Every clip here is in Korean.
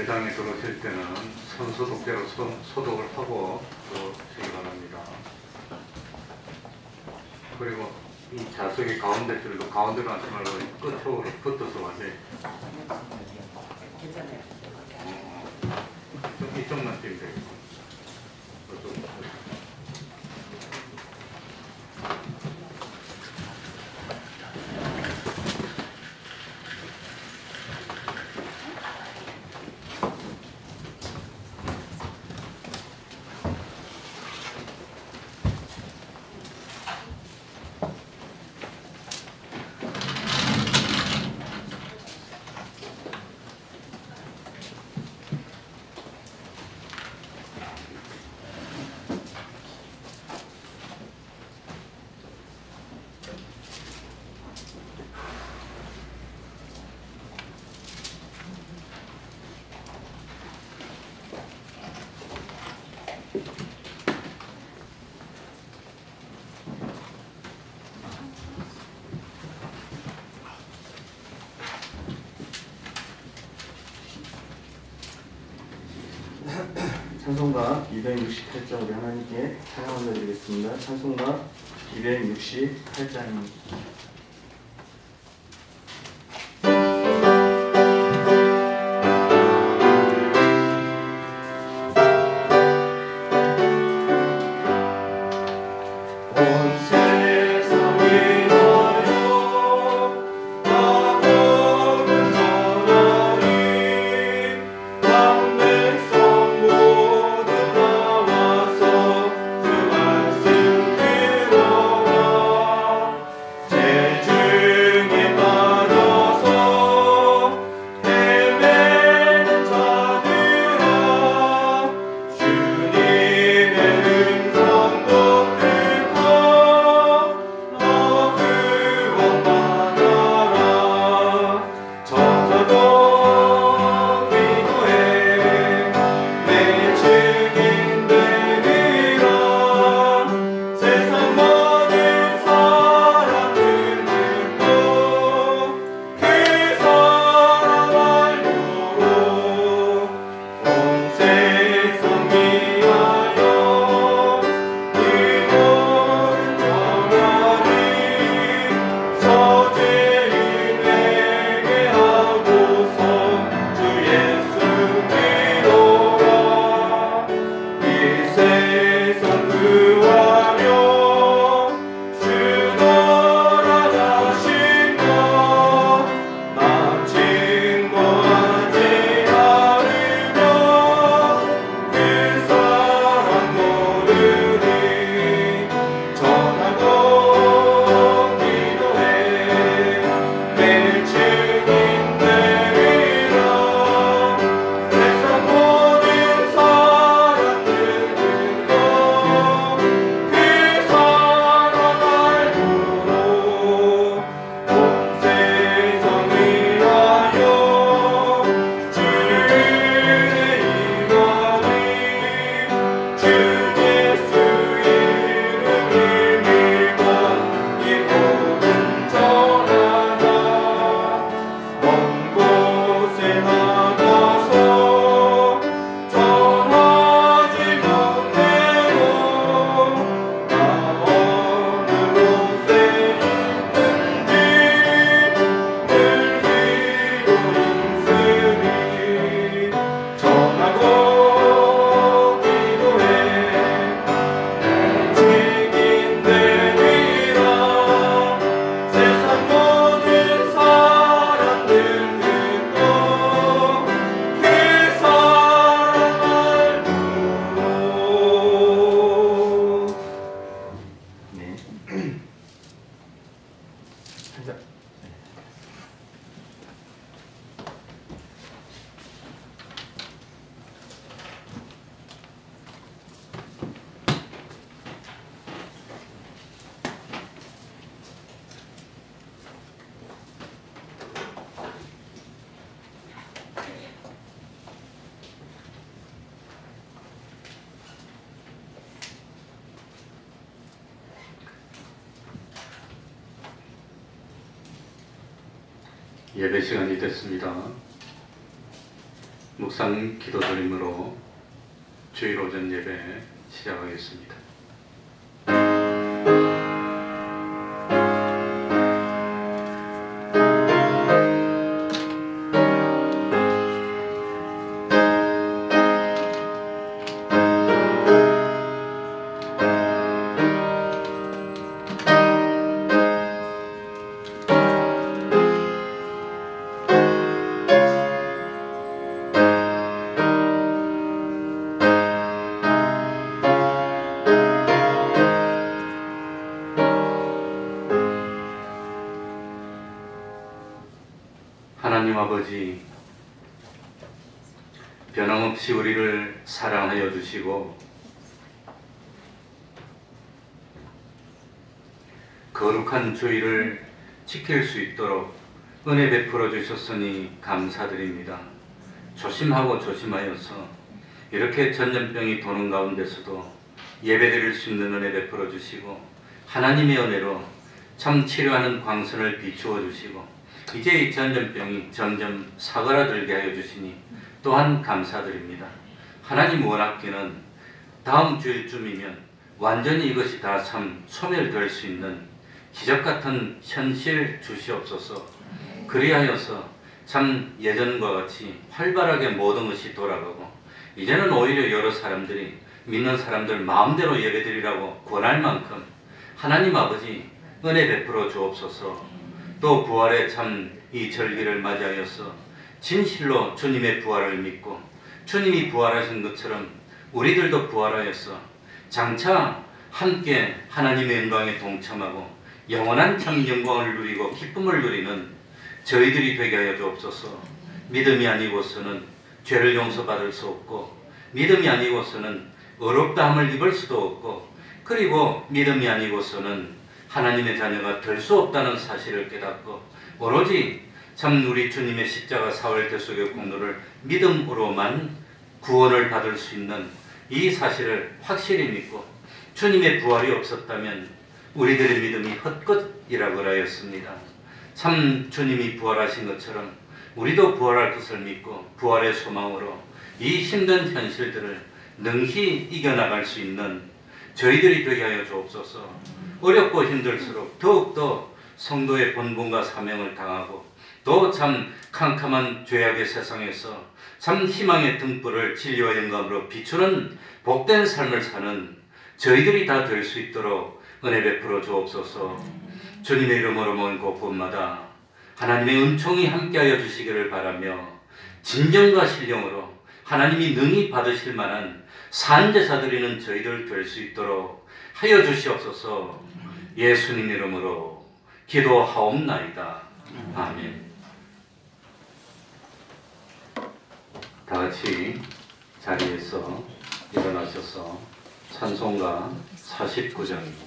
예배당에 들어오실 때는 손소독제로 소독을 하고 들어오시기 바랍니다. 그리고 이 좌석의 가운데 줄도 가운데로 앉지 말고 끝쪽으로 붙어서 가세요. 괜찮아요. 이쪽만 뛰면 되겠고. 찬송가 268장 우리 하나님께 찬양 올려드리겠습니다. 찬송가 268장입니다. 예배 시간이 됐습니다. 묵상 기도드림으로 주일 오전 예배 시작하겠습니다. 하나님 아버지, 변함없이 우리를 사랑하여 주시고 거룩한 주일을 지킬 수 있도록 은혜 베풀어 주셨으니 감사드립니다. 조심하고 조심하여서 이렇게 전염병이 도는 가운데서도 예배드릴 수 있는 은혜 베풀어 주시고 하나님의 은혜로 참 치료하는 광선을 비추어 주시고 이제 이 전염병이 점점 사그라들게 하여 주시니 또한 감사드립니다. 하나님 원하기는 다음 주일쯤이면 완전히 이것이 다 참 소멸될 수 있는 기적같은 현실 주시옵소서. 그리하여서 참 예전과 같이 활발하게 모든 것이 돌아가고 이제는 오히려 여러 사람들이 믿는 사람들 마음대로 예배드리라고 권할 만큼 하나님 아버지 은혜 베풀어 주옵소서. 또 부활의 참 이 절기를 맞이하여서 진실로 주님의 부활을 믿고 주님이 부활하신 것처럼 우리들도 부활하여서 장차 함께 하나님의 영광에 동참하고 영원한 참 영광을 누리고 기쁨을 누리는 저희들이 되게 하여 주옵소서. 믿음이 아니고서는 죄를 용서받을 수 없고 믿음이 아니고서는 어렵다함을 입을 수도 없고 그리고 믿음이 아니고서는 하나님의 자녀가 될 수 없다는 사실을 깨닫고 오로지 참 우리 주님의 십자가 사흘 대속의 공로를 믿음으로만 구원을 받을 수 있는 이 사실을 확실히 믿고 주님의 부활이 없었다면 우리들의 믿음이 헛것이라고 하였습니다. 참 주님이 부활하신 것처럼 우리도 부활할 것을 믿고 부활의 소망으로 이 힘든 현실들을 능히 이겨나갈 수 있는 저희들이 되게 하여 주옵소서. 어렵고 힘들수록 더욱더 성도의 본분과 사명을 당하고 또 참 캄캄한 죄악의 세상에서 참 희망의 등불을 진리와 영감으로 비추는 복된 삶을 사는 저희들이 다 될 수 있도록 은혜 베풀어 주옵소서. 주님의 이름으로 모인 곳곳마다 하나님의 은총이 함께하여 주시기를 바라며 진정과 신령으로 하나님이 능히 받으실 만한 산제사 드리는 저희들 될 수 있도록 하여 주시옵소서. 예수님 이름으로 기도하옵나이다. 아멘. 다 같이 자리에서 일어나셔서 찬송가 49장입니다.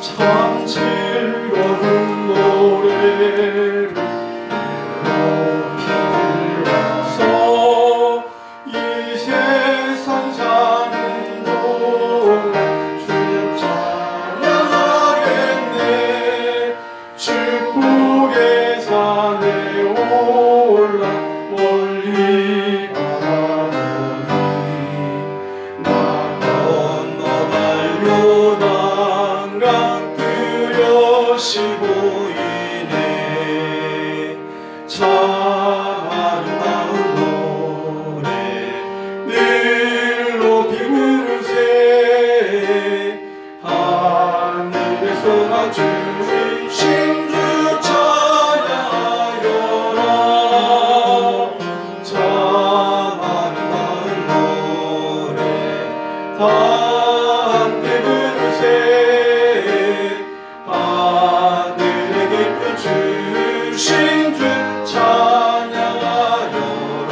참 즐거운 노래를 높이 불러서 이 세상 사는 동안 주 찬양하겠네. 축복의 산에 올라 멀리 바라보니 나 건너갈 요단강 뚜렷이 보이네. 참 아름다운 노래 늘 높이 부르세. 하늘에서 주신 주 찬양하여라. 참 아름다운 노래 다 함께 부르세. 하늘에 깊은 주신 주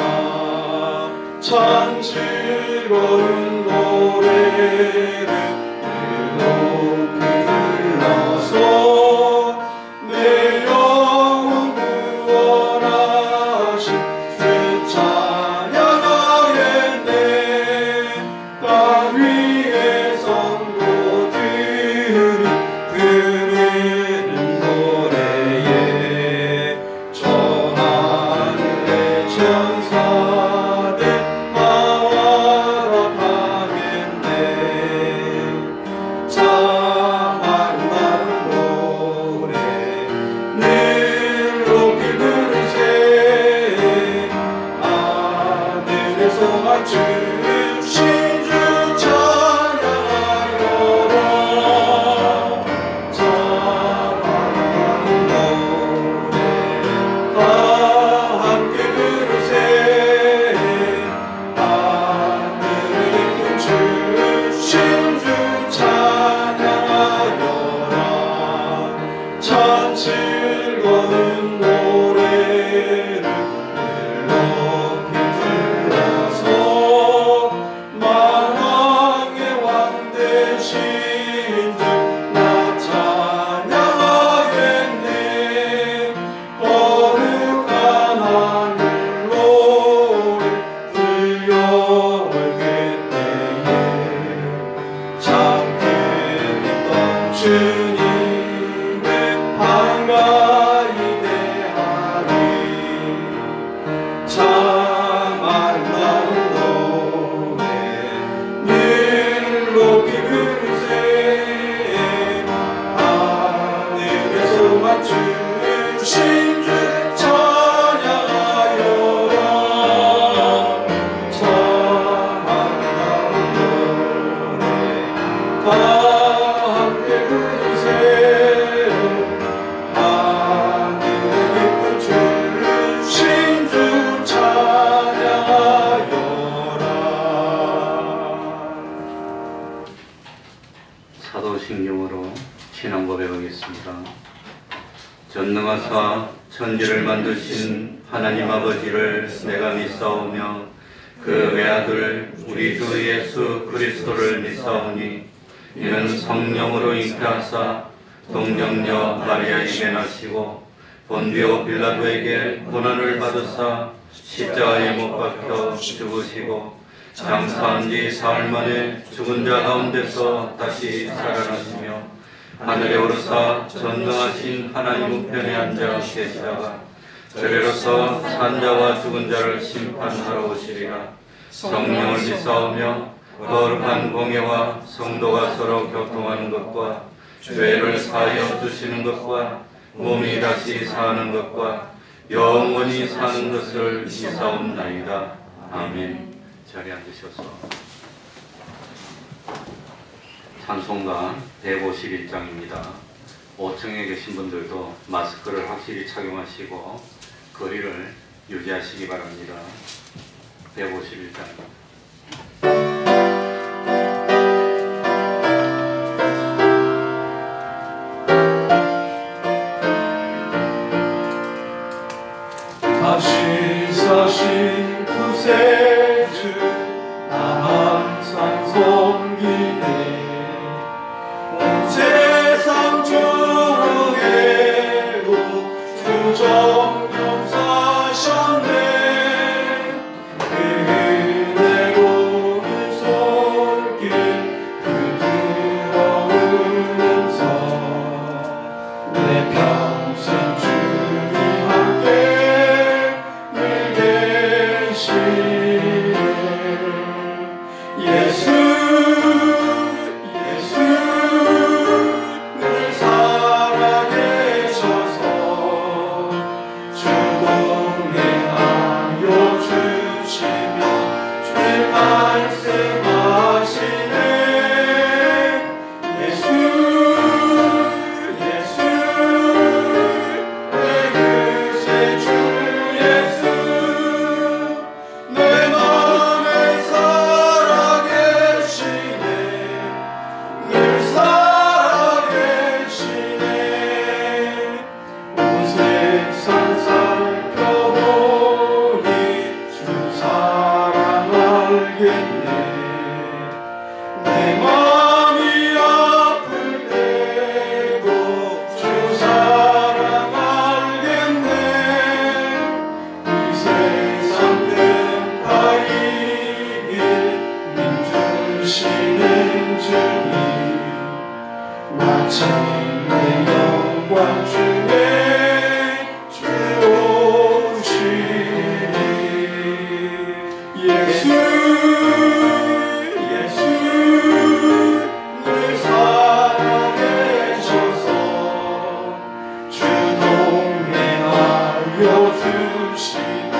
찬양하여라. 참 즐거운 노래를 높이 불러서 주신 주 찬양하여라. 찬양하오네. 다 함께 부르세. 하늘의 깊은 주신 주 찬양하여라. 사도신경으로 신앙 고백하겠습니다. 전능하사 천지를 만드신 하나님 아버지를 내가 믿사오며 그 외아들 우리 주 예수 그리스도를 믿사오니 이는 성령으로 잉태하사 동정녀 마리아에 내나시고 본디오 빌라도에게 고난을 받으사 십자가에 못 박혀 죽으시고 장사한 지 사흘 만에 죽은 자 가운데서 다시 살아나시며 하늘에 오르사 전능하신 하나님 우편에 앉아 계시다가 저리로서 산자와 죽은 자를 심판하러 오시리라. 성령을 믿사오며 거룩한 공예와 성도가 서로 교통하는 것과 죄를 사하여 주시는 것과 몸이 다시 사는 것과 영원히 사는 것을 믿사옵나이다. 아멘. 자리에 앉으셔서 찬송가 151장입니다. 5층에 계신 분들도 마스크를 확실히 착용하시고 거리를 유지하시기 바랍니다. 151장입니다. 다시 사신 구세주 나 항상 섬기네. 온 세상 중에도 주 정령 사셨네. 그 은혜로운 손길 그 뜨거운 음성 내 평생 주님 함께 늘 계시네. 예수 늘 살아계셔서 주동행하여 주시며 주 말씀하시네. 예수 내 그새 주 예수 내 맘에 살아계시네. 늘 살아계시네. 온 세상 살펴보니 주 사랑 알겠네. 내 맘이 아플 때도 주 사랑 알겠네. 이 세상 뜬파이길 민주시는 주님 마침내 영광 중에 주 오시리. 예수 늘 살아계셔서 주동행하여 주시며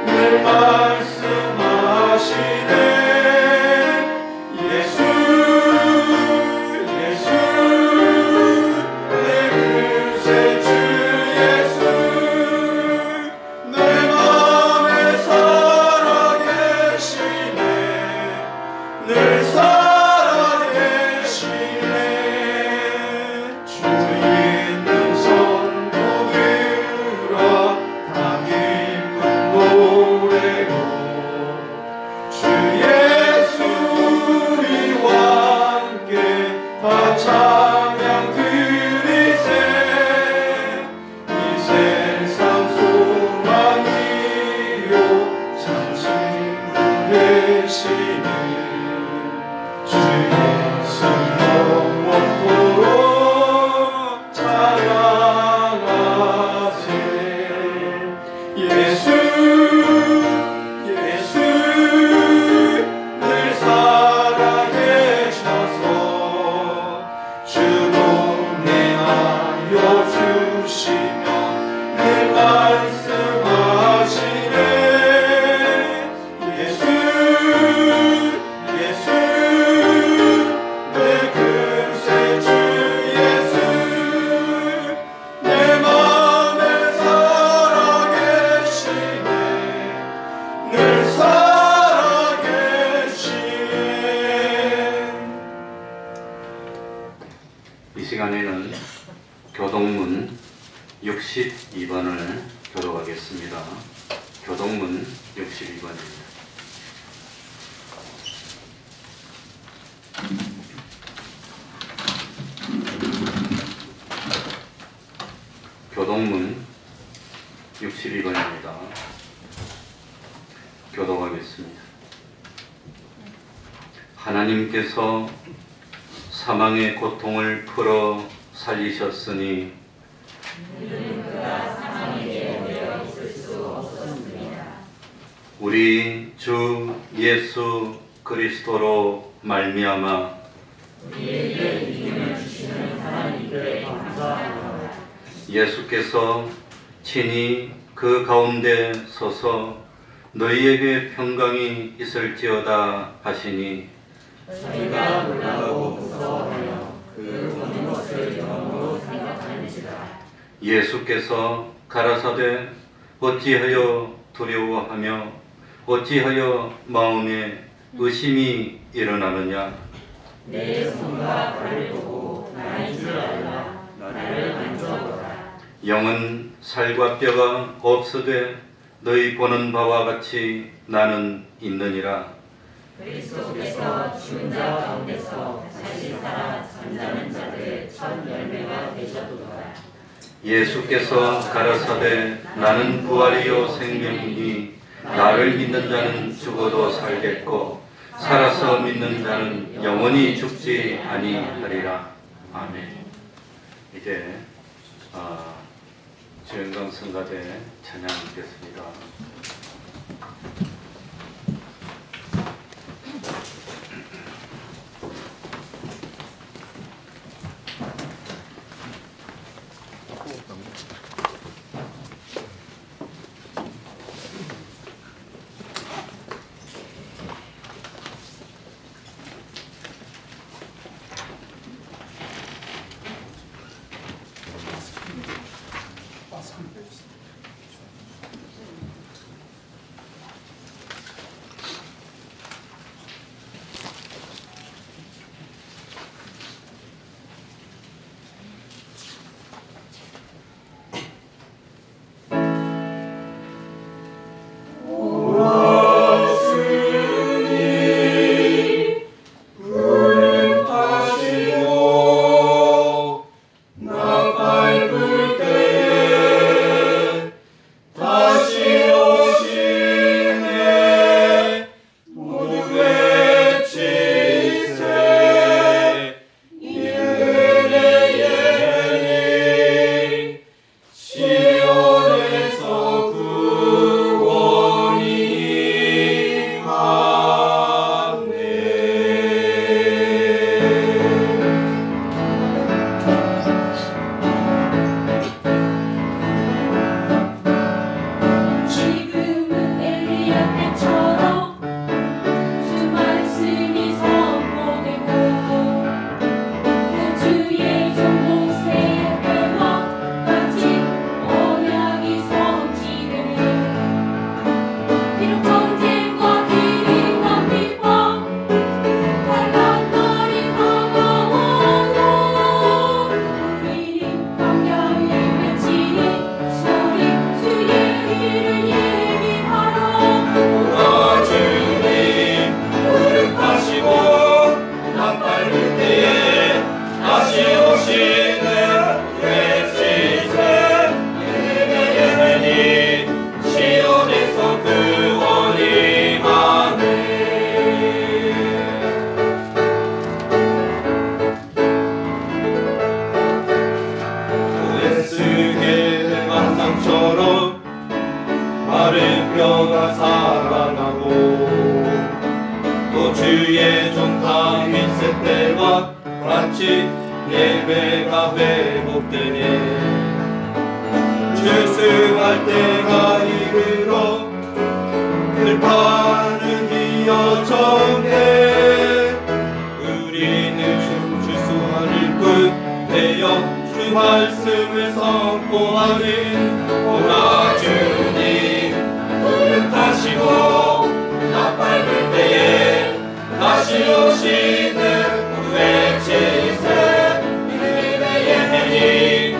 늘 말씀하시네. 예수 내 그새 주 예수 내 맘에 살아계시네. 늘 살아계시네. 주 있는 성도들아 다 기쁜 노래로 교동문 62번을 교독하겠습니다. 교동문 62번입니다. 교동문 62번입니다. 교독하겠습니다. 하나님께서 사망의 고통을 풀어 살리셨으니 우리 주 예수 그리스도로 말미암아 예수께서 친히 그 가운데 서서 너희에게 평강이 있을지어다 하시니 저희가 놀라고 무서워하며 그 모든 것을 영으로 생각하는지라. 예수께서 가라사대 어찌하여 두려워하며 어찌하여 마음에 의심이 일어나느냐. 내 손과 발을 보고 나인 줄 알라. 나를 만져보라. 영은 살과 뼈가 없으되 너희 보는 바와 같이 나는 있느니라. 그리스도께서 죽은 자 가운데서 다시 살아 잠자는 자들의 첫 열매가 되셨도다. 예수께서 가라사대 나는 부활이요 생명이니 나를 믿는 자는 죽어도 살겠고 살아서 믿는 자는 영원히 죽지 아니하리라. 아멘. 이제 주영강 성가대 찬양 듣겠습니다. 주의 종 다윗의 때와 같이 예배가 회복되네. 주승할 때가 이르러 들판은 이어져네. 우리는 주수하릴 뿐 되어 주 말씀을 선포하는 오라. 주님 부름하시고 나 밟을 때에 다시 오시는 우리 외치세. 이름의 예배니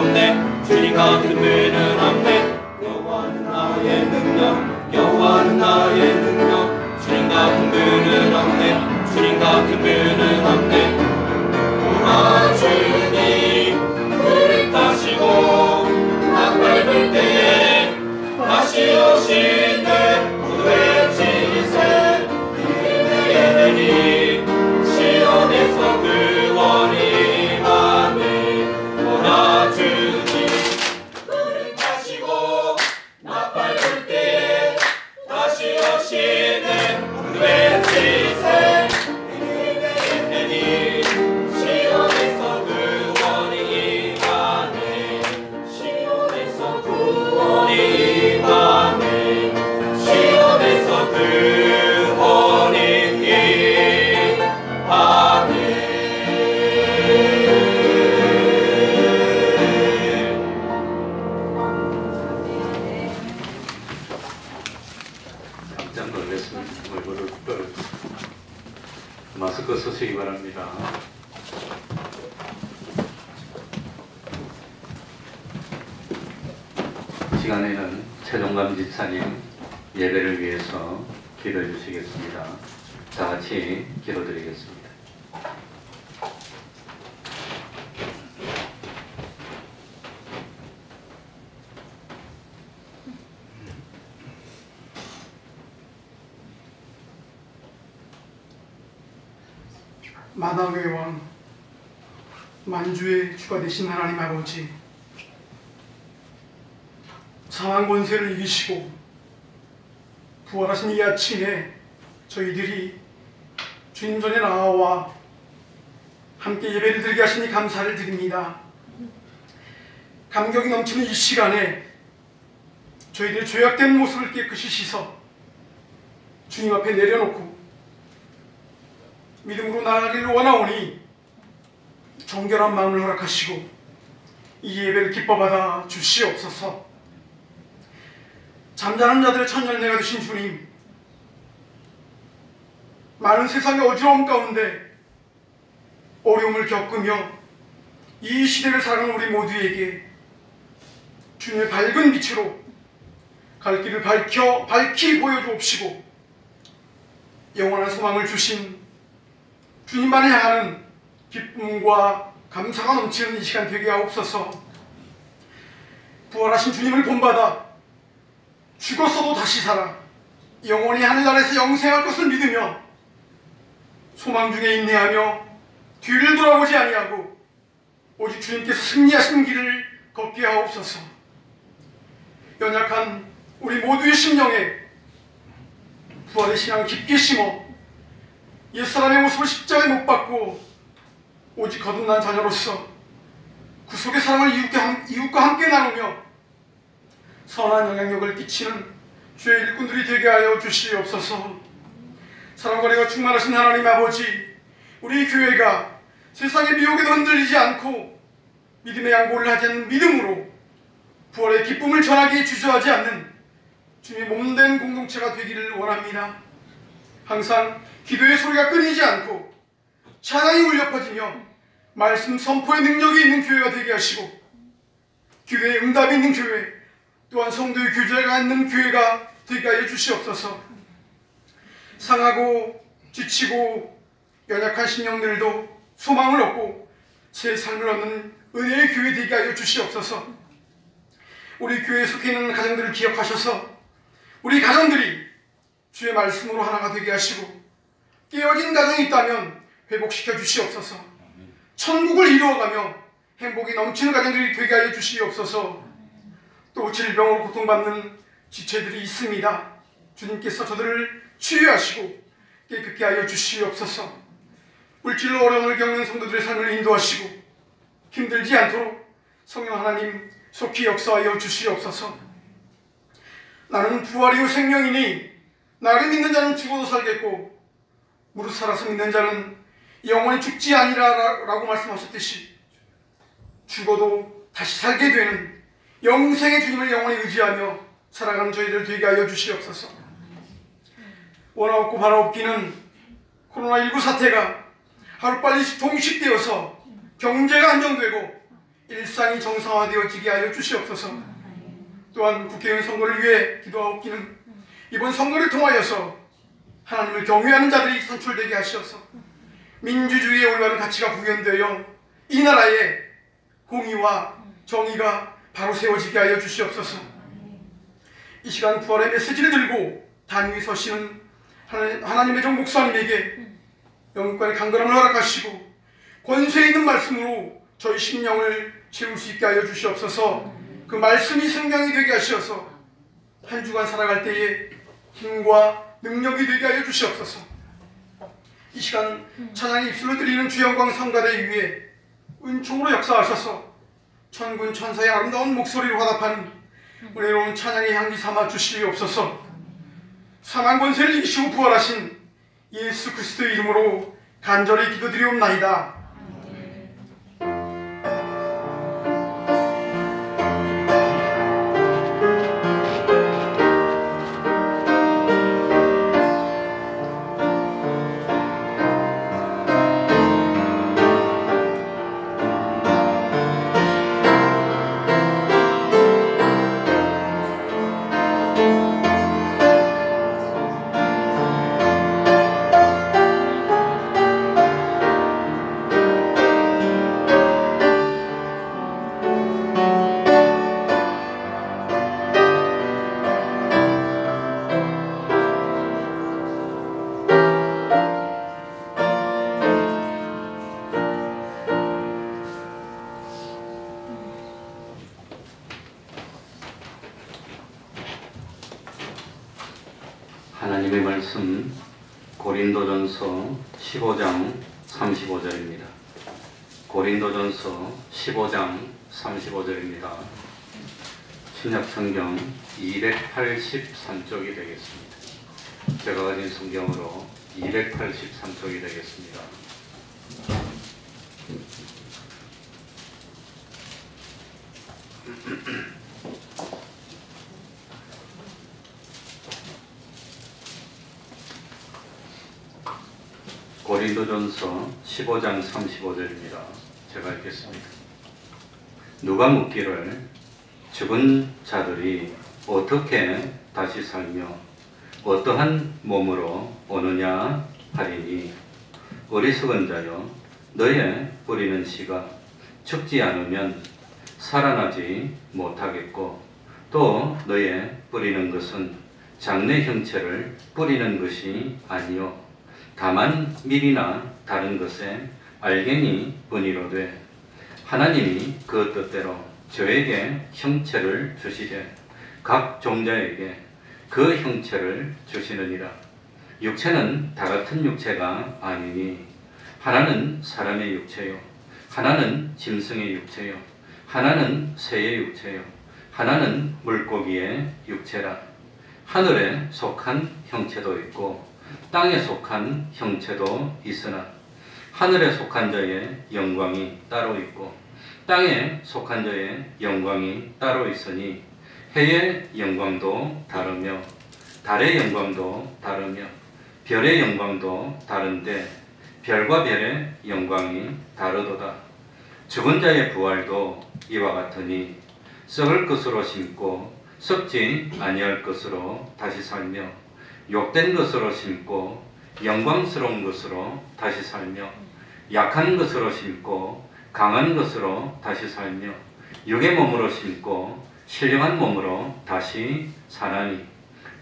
없네. 주님 같은 분은 없네. 여호와는 나의 능력, 여호와는 나의 능력. 주님 같은 분은 없네. 주님 같은 분은 없네. 오라 주님 불을 타시고 나팔 불 때에 다시 오시는 모두의 지세 이르니 시온에서 구원이 임하네. 오라 주님 불을 타시고 나팔 불 때에 다시 오시는 모두의 지세 이르니 시온에서 구원이 임하네. 시온에서 구원이 임하네. 시온에서 구원이 임하네. 깜짝 놀랐으면 얼굴을 떨어졌습니다. 마스크 쓰시기 바랍니다. 시간에는 최종감 집사님 예배를 위해서 기도해 주시겠습니다. 다 같이 기도드리겠습니다. 만왕의 왕 만주의 주가 되신 하나님 아버지, 상한 권세를 이기시고 부활하신 이 아침에 저희들이 주님 전에 나와 함께 예배를 드리게 하시니 감사를 드립니다. 감격이 넘치는 이 시간에 저희들의 죄악된 모습을 깨끗이 씻어 주님 앞에 내려놓고 믿음으로 나아가기를 원하오니 정결한 마음을 허락하시고 이 예배를 기뻐받아 주시옵소서. 잠자는 자들의 천년내가 되신 주님, 많은 세상의 어지러움 가운데 어려움을 겪으며 이 시대를 살아가는 우리 모두에게 주님의 밝은 빛으로 갈 길을 밝히 보여주옵시고 영원한 소망을 주신 주님만을 향하는 기쁨과 감사가 넘치는 이 시간 되게 하옵소서. 부활하신 주님을 본받아 죽었어도 다시 살아 영원히 하늘나라에서 영생할 것을 믿으며 소망 중에 인내하며 뒤를 돌아보지 아니하고 오직 주님께서 승리하시는 길을 걷게 하옵소서. 연약한 우리 모두의 심령에 부활의 신앙을 깊게 심어 옛사람의 모습을 십자가에 못 박고 오직 거듭난 자녀로서 구속의 사랑을 이웃과 함께 나누며 선한 영향력을 끼치는 주의 일꾼들이 되게 하여 주시옵소서. 사랑과 은혜가 충만하신 하나님 아버지, 우리 교회가 세상의 미혹에도 흔들리지 않고 믿음의 양보를 하지 않는 믿음으로 부활의 기쁨을 전하기에 주저하지 않는 주님의 몸된 공동체가 되기를 원합니다. 항상 기도의 소리가 끊이지 않고 찬양이 울려 퍼지며 말씀 선포의 능력이 있는 교회가 되게 하시고 기도의 응답이 있는 교회, 또한 성도의 교제가 있는 교회가 되게 하여 주시옵소서. 상하고 지치고 연약한 심령들도 소망을 얻고 새 삶을 얻는 은혜의 교회 되게 하여 주시옵소서. 우리 교회에 속해 있는 가정들을 기억하셔서 우리 가정들이 주의 말씀으로 하나가 되게 하시고 깨어진 가정이 있다면 회복시켜 주시옵소서. 천국을 이루어가며 행복이 넘치는 가정들이 되게 하여 주시옵소서. 또 질병으로 고통받는 지체들이 있습니다. 주님께서 저들을 치유하시고 깨끗게 하여 주시옵소서. 물질로 어려움을 겪는 성도들의 삶을 인도하시고 힘들지 않도록 성령 하나님 속히 역사하여 주시옵소서. 나는 부활이요 생명이니 나를 믿는 자는 죽어도 살겠고 무릇 살아서 믿는 자는 영원히 죽지 아니라 라고 말씀하셨듯이 죽어도 다시 살게 되는 영생의 주님을 영원히 의지하며 살아가는 저희들 되게 하여 주시옵소서. 원하옵고 바라옵기는 코로나19 사태가 하루빨리 종식되어서 경제가 안정되고 일상이 정상화되어지게 하여 주시옵소서. 또한 국회의원 선거를 위해 기도하옵기는 이번 선거를 통하여서 하나님을 경외하는 자들이 선출되게 하시어서 민주주의의 올바른 가치가 구현되어 이 나라에 공의와 정의가 바로 세워지게 하여 주시옵소서. 이 시간 부활의 메시지를 들고 단 위에 서시는 하나님의 종 목사님에게 영육간의 강건함을 허락하시고 권세 있는 말씀으로 저희 심령을 채울 수 있게 하여 주시옵소서. 그 말씀이 생명이 되게 하시어서 한 주간 살아갈 때에 힘과 능력이 되게 하여 주시옵소서. 이 시간 찬양의 입술로 드리는 주영광 성가대 위에 은총으로 역사하셔서 천군 천사의 아름다운 목소리로 화답하는 은혜로운 찬양의 향기 삼아 주시옵소서. 사망 권세를 이기시고 부활하신 예수 그리스도의 이름으로 간절히 기도드리옵나이다. 하나님의 말씀 고린도전서 15장 35절입니다. 고린도전서 15장 35절입니다. 신약성경 283쪽이 되겠습니다. 제가 가진 성경으로 283쪽이 되겠습니다. 고린도전서 15장 35절입니다. 제가 읽겠습니다. 누가 묻기를 죽은 자들이 어떻게 다시 살며 어떠한 몸으로 오느냐 하리니 어리석은 자여 너의 뿌리는 씨가 죽지 않으면 살아나지 못하겠고 또 너의 뿌리는 것은 장래 형체를 뿌리는 것이 아니요 다만 밀이나 다른 것에 알갱이 뿐이로되 하나님이 그 뜻대로 저에게 형체를 주시되 각 종자에게 그 형체를 주시느니라. 육체는 다 같은 육체가 아니니 하나는 사람의 육체요 하나는 짐승의 육체요 하나는 새의 육체요 하나는 물고기의 육체라. 하늘에 속한 형체도 있고 땅에 속한 형체도 있으나 하늘에 속한 자의 영광이 따로 있고 땅에 속한 자의 영광이 따로 있으니 해의 영광도 다르며 달의 영광도 다르며 별의 영광도 다른데 별과 별의 영광이 다르도다. 죽은 자의 부활도 이와 같으니 썩을 것으로 심고 썩지 아니할 것으로 다시 살며 욕된 것으로 심고 영광스러운 것으로 다시 살며 약한 것으로 심고 강한 것으로 다시 살며 육의 몸으로 심고 신령한 몸으로 다시 사나니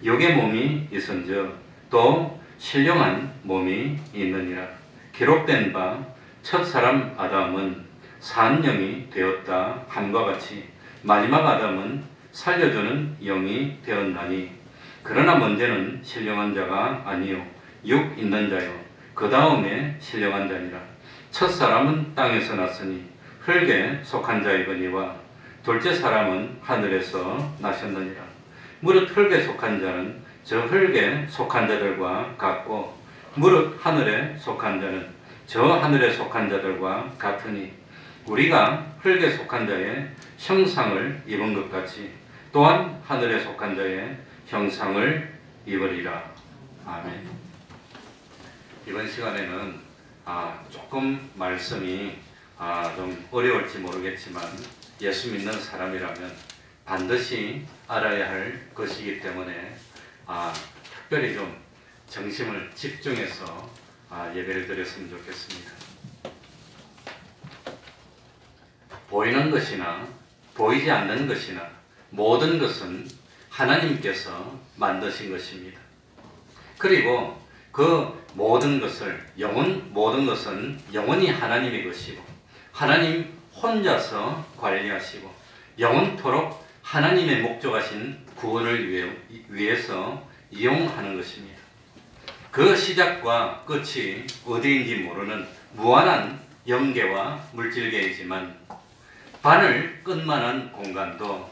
육의 몸이 있은즉 또 신령한 몸이 있느니라. 기록된 바 첫사람 아담은 산 영이 되었다 함과 같이 마지막 아담은 살려주는 영이 되었나니 그러나 먼저는 신령한 자가 아니요 육 있는 자요 그 다음에 신령한 자니라. 첫사람은 땅에서 났으니 흙에 속한 자이거니와 둘째 사람은 하늘에서 나셨느니라. 무릇 흙에 속한 자는 저 흙에 속한 자들과 같고 무릇 하늘에 속한 자는 저 하늘에 속한 자들과 같으니 우리가 흙에 속한 자의 형상을 입은 것 같이 또한 하늘에 속한 자의 형상을 입으리라. 아멘. 이번 시간에는 조금 말씀이 좀 어려울지 모르겠지만 예수 믿는 사람이라면 반드시 알아야 할 것이기 때문에 특별히 좀 정심을 집중해서 예배를 드렸으면 좋겠습니다. 보이는 것이나 보이지 않는 것이나 모든 것은 하나님께서 만드신 것입니다. 그리고 그 모든 것은 영원히 하나님의 것이고 하나님 혼자서 관리하시고 영원토록 하나님의 목적하신 구원을 위해서 이용하는 것입니다. 그 시작과 끝이 어디인지 모르는 무한한 영계와 물질계이지만 바늘 끝만한 공간도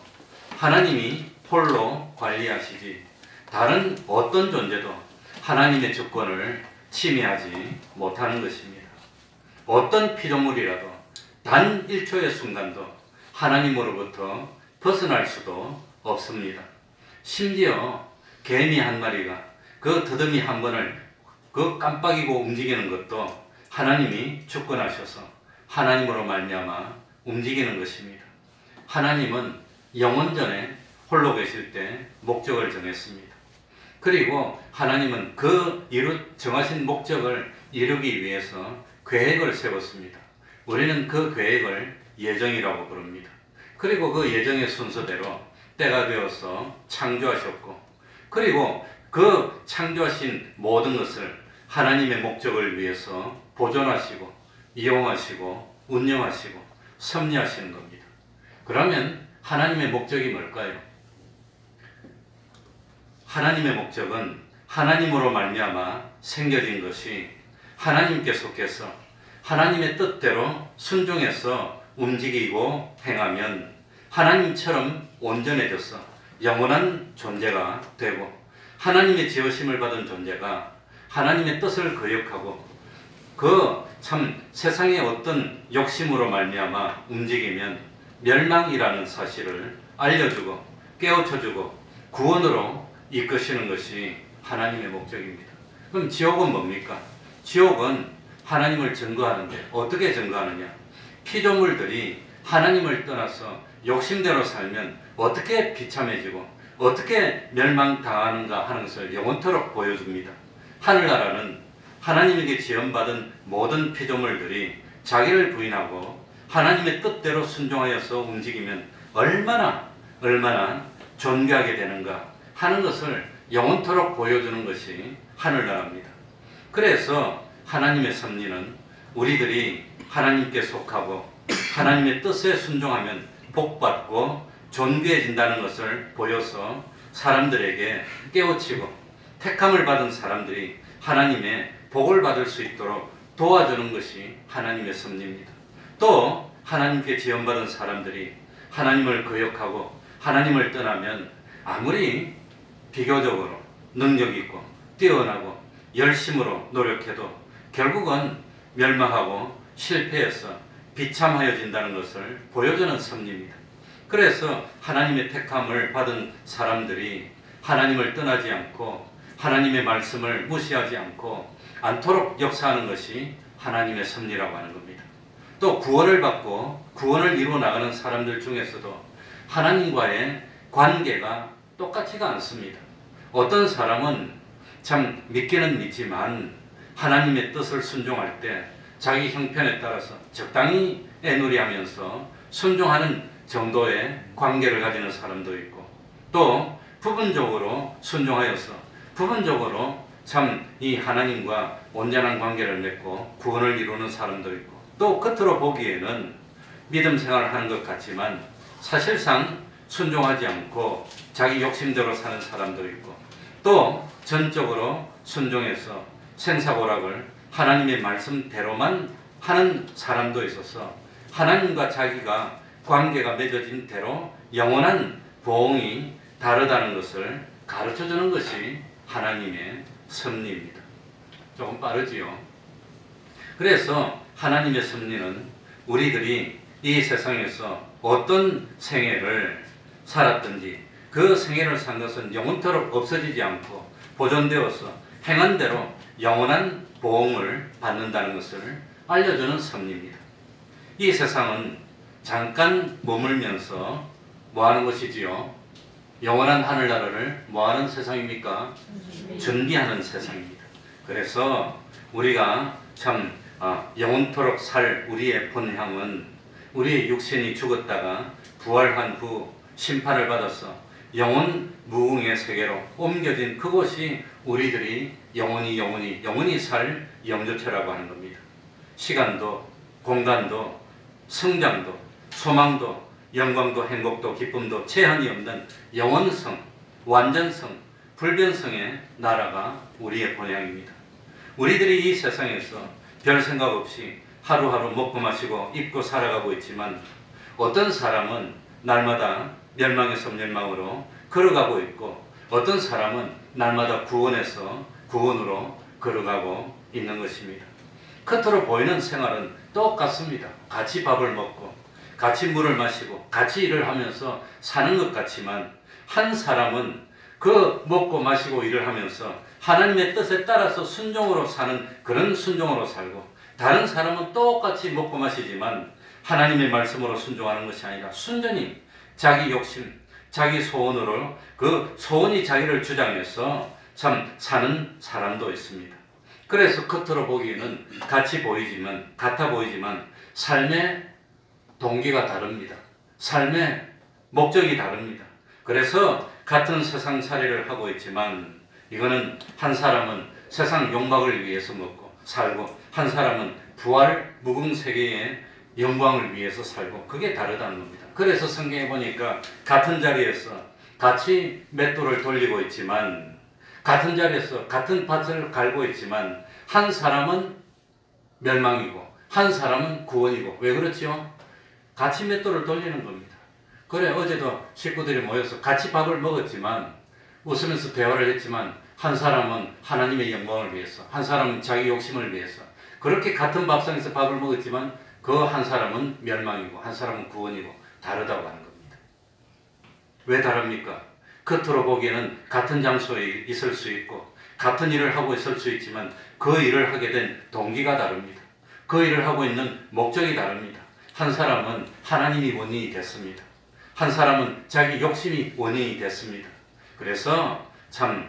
하나님이 홀로 관리하시지 다른 어떤 존재도 하나님의 주권을 침해하지 못하는 것입니다. 어떤 피조물이라도 단 1초의 순간도 하나님으로부터 벗어날 수도 없습니다. 심지어 개미 한 마리가 그 더듬이 한 번을 그 깜빡이고 움직이는 것도 하나님이 주권하셔서 하나님으로 말미암아 움직이는 것입니다. 하나님은 영원전에 홀로 계실 때 목적을 정했습니다. 그리고 하나님은 그 정하신 목적을 이루기 위해서 계획을 세웠습니다. 우리는 그 계획을 예정이라고 부릅니다. 그리고 그 예정의 순서대로 때가 되어서 창조하셨고 그리고 그 창조하신 모든 것을 하나님의 목적을 위해서 보존하시고 이용하시고 운영하시고 섭리하시는 겁니다. 그러면 하나님의 목적이 뭘까요? 하나님의 목적은 하나님으로 말미암아 생겨진 것이 하나님께 속해서 하나님의 뜻대로 순종해서 움직이고 행하면 하나님처럼 온전해져서 영원한 존재가 되고 하나님의 지으심을 받은 존재가 하나님의 뜻을 거역하고 그 참 세상의 어떤 욕심으로 말미암아 움직이면 멸망이라는 사실을 알려주고 깨우쳐주고 구원으로 이끄시는 것이 하나님의 목적입니다. 그럼 지옥은 뭡니까? 지옥은 하나님을 증거하는데 어떻게 증거하느냐? 피조물들이 하나님을 떠나서 욕심대로 살면 어떻게 비참해지고 어떻게 멸망당하는가 하는 것을 영원토록 보여줍니다. 하늘나라는 하나님에게 지원받은 모든 피조물들이 자기를 부인하고 하나님의 뜻대로 순종하여서 움직이면 얼마나 존귀하게 되는가 하는 것을 영원토록 보여주는 것이 하늘나라입니다. 그래서 하나님의 섭리는 우리들이 하나님께 속하고 하나님의 뜻에 순종하면 복받고 존귀해진다는 것을 보여서 사람들에게 깨우치고 택함을 받은 사람들이 하나님의 복을 받을 수 있도록 도와주는 것이 하나님의 섭리입니다. 또 하나님께 지원받은 사람들이 하나님을 거역하고 하나님을 떠나면 아무리 비교적으로 능력있고 뛰어나고 열심으로 노력해도 결국은 멸망하고 실패해서 비참하여진다는 것을 보여주는 섭리입니다. 그래서 하나님의 택함을 받은 사람들이 하나님을 떠나지 않고 하나님의 말씀을 무시하지 않도록 역사하는 것이 하나님의 섭리라고 하는 겁니다. 또 구원을 받고 구원을 이루어 나가는 사람들 중에서도 하나님과의 관계가 똑같지가 않습니다. 어떤 사람은 참 믿기는 믿지만 하나님의 뜻을 순종할 때 자기 형편에 따라서 적당히 애누리하면서 순종하는 정도의 관계를 가지는 사람도 있고 또 부분적으로 순종하여서 부분적으로 참 이 하나님과 온전한 관계를 맺고 구원을 이루는 사람도 있고 또 겉으로 보기에는 믿음 생활을 하는 것 같지만 사실상 순종하지 않고 자기 욕심대로 사는 사람도 있고 또 전적으로 순종해서 생사고락을 하나님의 말씀대로만 하는 사람도 있어서 하나님과 자기가 관계가 맺어진 대로 영원한 보응이 다르다는 것을 가르쳐주는 것이 하나님의 섭리입니다. 조금 빠르지요. 그래서 하나님의 섭리는 우리들이 이 세상에서 어떤 생애를 살았든지 그 생애를 산 것은 영원토록 없어지지 않고 보존되어서 행한 대로 영원한 보응을 받는다는 것을 알려주는 섭리입니다. 이 세상은 잠깐 머물면서 뭐하는 것이지요? 영원한 하늘나라를 뭐하는 세상입니까? 준비하는 세상입니다. 그래서 우리가 참 영원토록 살 우리의 본향은 우리의 육신이 죽었다가 부활한 후 심판을 받아서 영원 무궁의 세계로 옮겨진 그곳이 우리들이 영원히 살 영주처라고 하는 겁니다. 시간도 공간도 성장도 소망도 영광도 행복도 기쁨도 제한이 없는 영원성, 완전성, 불변성의 나라가 우리의 본향입니다. 우리들이 이 세상에서 별 생각 없이 하루하루 먹고 마시고 입고 살아가고 있지만 어떤 사람은 날마다 멸망에서 멸망으로 걸어가고 있고 어떤 사람은 날마다 구원에서 구원으로 걸어가고 있는 것입니다. 겉으로 보이는 생활은 똑같습니다. 같이 밥을 먹고 같이 물을 마시고 같이 일을 하면서 사는 것 같지만 한 사람은 그 먹고 마시고 일을 하면서 하나님의 뜻에 따라서 순종으로 사는 그런 순종으로 살고 다른 사람은 똑같이 먹고 마시지만 하나님의 말씀으로 순종하는 것이 아니라 순전히 자기 욕심, 자기 소원으로 그 소원이 자기를 주장해서 참 사는 사람도 있습니다. 그래서 겉으로 보기에는 같아 보이지만 삶의 동기가 다릅니다. 삶의 목적이 다릅니다. 그래서 같은 세상 살이를 하고 있지만 이거는 한 사람은 세상 욕망을 위해서 먹고 살고 한 사람은 부활 무궁세계의 영광을 위해서 살고 그게 다르다는 겁니다. 그래서 성경에 보니까 같은 자리에서 같이 맷돌을 돌리고 있지만 같은 자리에서 같은 밭을 갈고 있지만 한 사람은 멸망이고 한 사람은 구원이고 왜 그렇지요? 같이 맷돌을 돌리는 겁니다. 그래 어제도 식구들이 모여서 같이 밥을 먹었지만 웃으면서 대화를 했지만 한 사람은 하나님의 영광을 위해서 한 사람은 자기 욕심을 위해서 그렇게 같은 밥상에서 밥을 먹었지만 그 한 사람은 멸망이고 한 사람은 구원이고 다르다고 하는 겁니다. 왜 다릅니까? 겉으로 보기에는 같은 장소에 있을 수 있고 같은 일을 하고 있을 수 있지만 그 일을 하게 된 동기가 다릅니다. 그 일을 하고 있는 목적이 다릅니다. 한 사람은 하나님이 원인이 됐습니다. 한 사람은 자기 욕심이 원인이 됐습니다. 그래서 참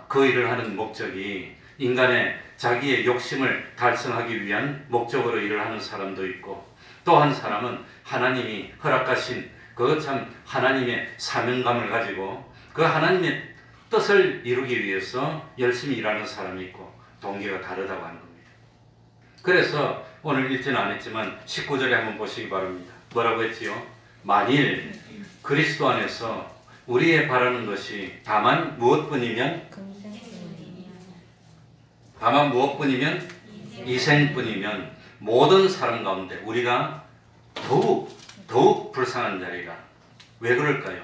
그 일을 하는 목적이 인간의 자기의 욕심을 달성하기 위한 목적으로 일을 하는 사람도 있고 또 한 사람은 하나님이 허락하신 그 참 하나님의 사명감을 가지고 그 하나님의 뜻을 이루기 위해서 열심히 일하는 사람이 있고 동기가 다르다고 하는 겁니다. 그래서 오늘 읽지는 않았지만 19절에 한번 보시기 바랍니다. 뭐라고 했지요? 만일 그리스도 안에서 우리의 바라는 것이 다만 무엇뿐이면 이생뿐이면 모든 사람 가운데 우리가 더욱 불쌍한 자리라. 왜 그럴까요?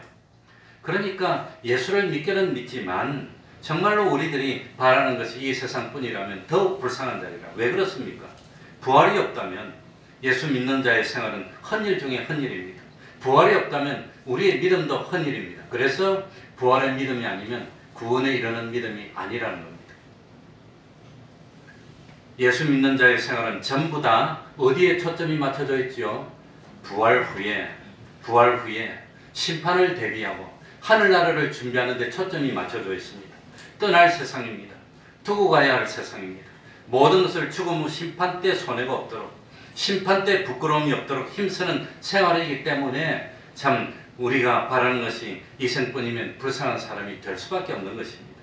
그러니까 예수를 믿기는 믿지만 정말로 우리들이 바라는 것이 이 세상뿐이라면 더욱 불쌍한 자리라. 왜 그렇습니까? 부활이 없다면 예수 믿는 자의 생활은 헛일 중에 헛일입니다. 부활이 없다면 우리의 믿음도 헛일입니다. 그래서 부활의 믿음이 아니면 구원에 이르는 믿음이 아니라는 겁니다. 예수 믿는 자의 생활은 전부 다 어디에 초점이 맞춰져 있지요? 부활 후에 심판을 대비하고 하늘나라를 준비하는 데 초점이 맞춰져 있습니다. 떠날 세상입니다. 두고 가야 할 세상입니다. 모든 것을 죽음 후 심판 때 손해가 없도록 심판 때 부끄러움이 없도록 힘쓰는 생활이기 때문에 참 우리가 바라는 것이 이생뿐이면 불쌍한 사람이 될 수밖에 없는 것입니다.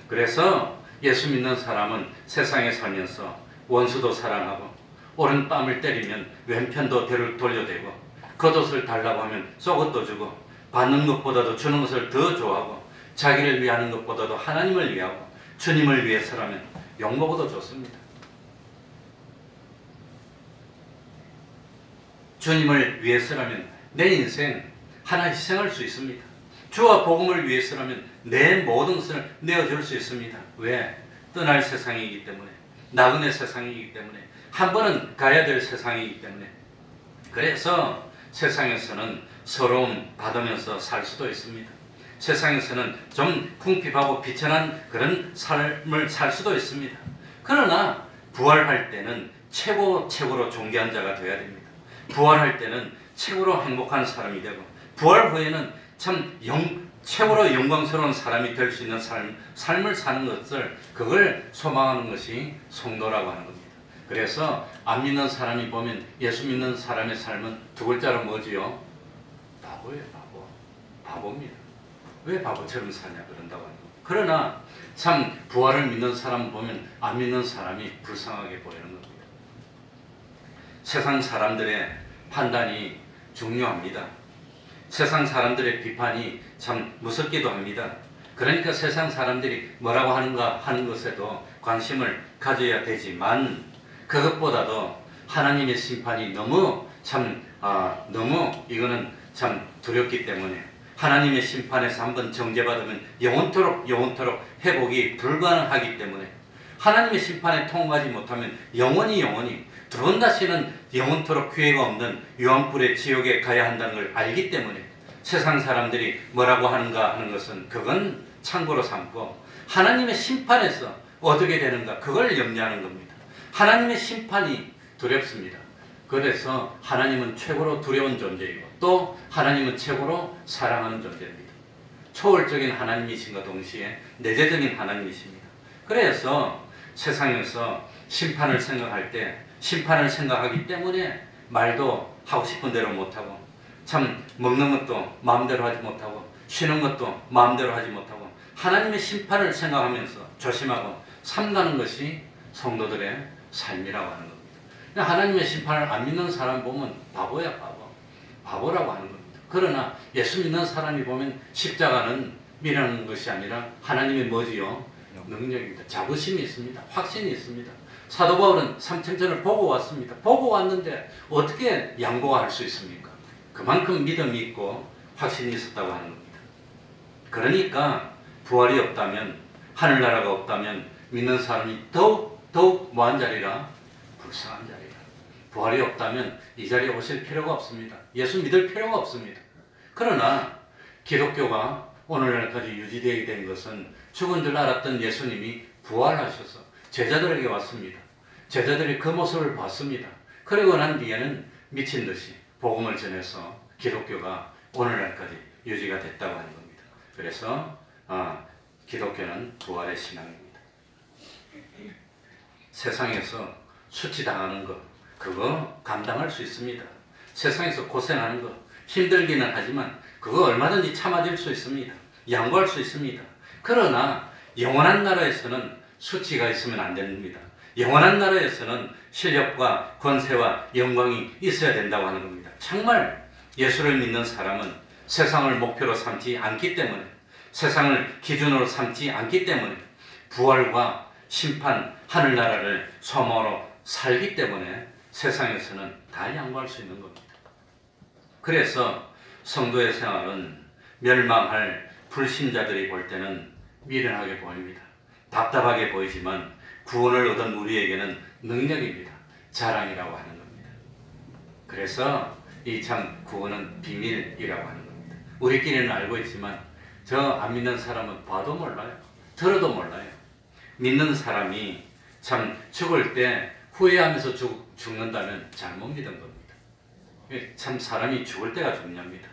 그래서 예수 믿는 사람은 세상에 살면서 원수도 사랑하고 오른뺨을 때리면 왼편도 돌려대고 겉옷을 달라고 하면 속옷도 주고 받는 것보다도 주는 것을 더 좋아하고 자기를 위하는 것보다도 하나님을 위하고 주님을 위해서라면 욕먹어도 좋습니다. 주님을 위해서라면 내 인생 하나 희생할 수 있습니다. 주와 복음을 위해서라면 내 모든 것을 내어줄 수 있습니다. 왜? 떠날 세상이기 때문에 나그네 세상이기 때문에 한 번은 가야 될 세상이기 때문에 그래서 세상에서는 서러움 받으면서 살 수도 있습니다. 세상에서는 좀 궁핍하고 비천한 그런 삶을 살 수도 있습니다. 그러나 부활할 때는 최고로 존귀한 자가 되어야 됩니다. 부활할 때는 최고로 행복한 사람이 되고 부활 후에는 참 최고로 영광스러운 사람이 될 수 있는 삶을 사는 것을 그걸 소망하는 것이 성도라고 하는 겁니다. 그래서 안 믿는 사람이 보면 예수 믿는 사람의 삶은 두 글자로 뭐지요? 바보예요. 바보. 바보입니다. 왜 바보처럼 사냐 그런다고 하는 겁니다. 그러나 참 부활을 믿는 사람 보면 안 믿는 사람이 불쌍하게 보이는 겁니다. 세상 사람들의 판단이 중요합니다. 세상 사람들의 비판이 참 무섭기도 합니다. 그러니까 세상 사람들이 뭐라고 하는가 하는 것에도 관심을 가져야 되지만 그것보다도 하나님의 심판이 너무 이거는 참 두렵기 때문에 하나님의 심판에서 한번 정죄받으면 영원토록 회복이 불가능하기 때문에 하나님의 심판에 통과하지 못하면 영원히 두 번 다시는 영원토록 기회가 없는 유황불의 지옥에 가야 한다는 걸 알기 때문에 세상 사람들이 뭐라고 하는가 하는 것은 그건 참고로 삼고 하나님의 심판에서 어떻게 되는가 그걸 염려하는 겁니다. 하나님의 심판이 두렵습니다. 그래서 하나님은 최고로 두려운 존재이고 또 하나님은 최고로 사랑하는 존재입니다. 초월적인 하나님이신과 동시에 내재적인 하나님이십니다. 그래서 세상에서 심판을 생각하기 때문에 말도 하고 싶은 대로 못하고 참 먹는 것도 마음대로 하지 못하고 쉬는 것도 마음대로 하지 못하고 하나님의 심판을 생각하면서 조심하고 삼가는 것이 성도들의 삶이라고 하는 겁니다. 하나님의 심판을 안 믿는 사람 보면 바보야 바보라고 하는 겁니다. 그러나 예수 믿는 사람이 보면 십자가는 미라는 것이 아니라 하나님의 뭐지요? 능력입니다. 자부심이 있습니다. 확신이 있습니다. 사도 바울은 삼천전을 보고 왔습니다. 보고 왔는데 어떻게 양보할 수 있습니까? 그만큼 믿음이 있고 확신이 있었다고 하는 겁니다. 그러니까 부활이 없다면 하늘나라가 없다면 믿는 사람이 더욱 뭐한 자리라? 불쌍한 자리라. 부활이 없다면 이 자리에 오실 필요가 없습니다. 예수 믿을 필요가 없습니다. 그러나 기독교가 오늘날까지 유지되게 된 것은 죽은 줄 알았던 예수님이 부활하셔서 제자들에게 왔습니다. 제자들이 그 모습을 봤습니다. 그리고 난 뒤에는 미친 듯이 복음을 전해서 기독교가 오늘날까지 유지가 됐다고 하는 겁니다. 그래서 기독교는 부활의 신앙입니다. 세상에서 수치당하는 것 그거 감당할 수 있습니다. 세상에서 고생하는 것 힘들기는 하지만 그거 얼마든지 참아줄 수 있습니다. 양보할 수 있습니다. 그러나 영원한 나라에서는 수치가 있으면 안 됩니다. 영원한 나라에서는 실력과 권세와 영광이 있어야 된다고 하는 겁니다. 정말 예수를 믿는 사람은 세상을 목표로 삼지 않기 때문에 세상을 기준으로 삼지 않기 때문에 부활과 심판, 하늘나라를 소망으로 살기 때문에 세상에서는 다 양보할 수 있는 겁니다. 그래서 성도의 생활은 멸망할 불신자들이 볼 때는 미련하게 보입니다. 답답하게 보이지만 구원을 얻은 우리에게는 능력입니다. 자랑이라고 하는 겁니다. 그래서 이 참 구원은 비밀이라고 하는 겁니다. 우리끼리는 알고 있지만 저 안 믿는 사람은 봐도 몰라요. 들어도 몰라요. 믿는 사람이 참 죽을 때 후회하면서 죽는다면 잘못 믿은 겁니다. 참 사람이 죽을 때가 중요합니다.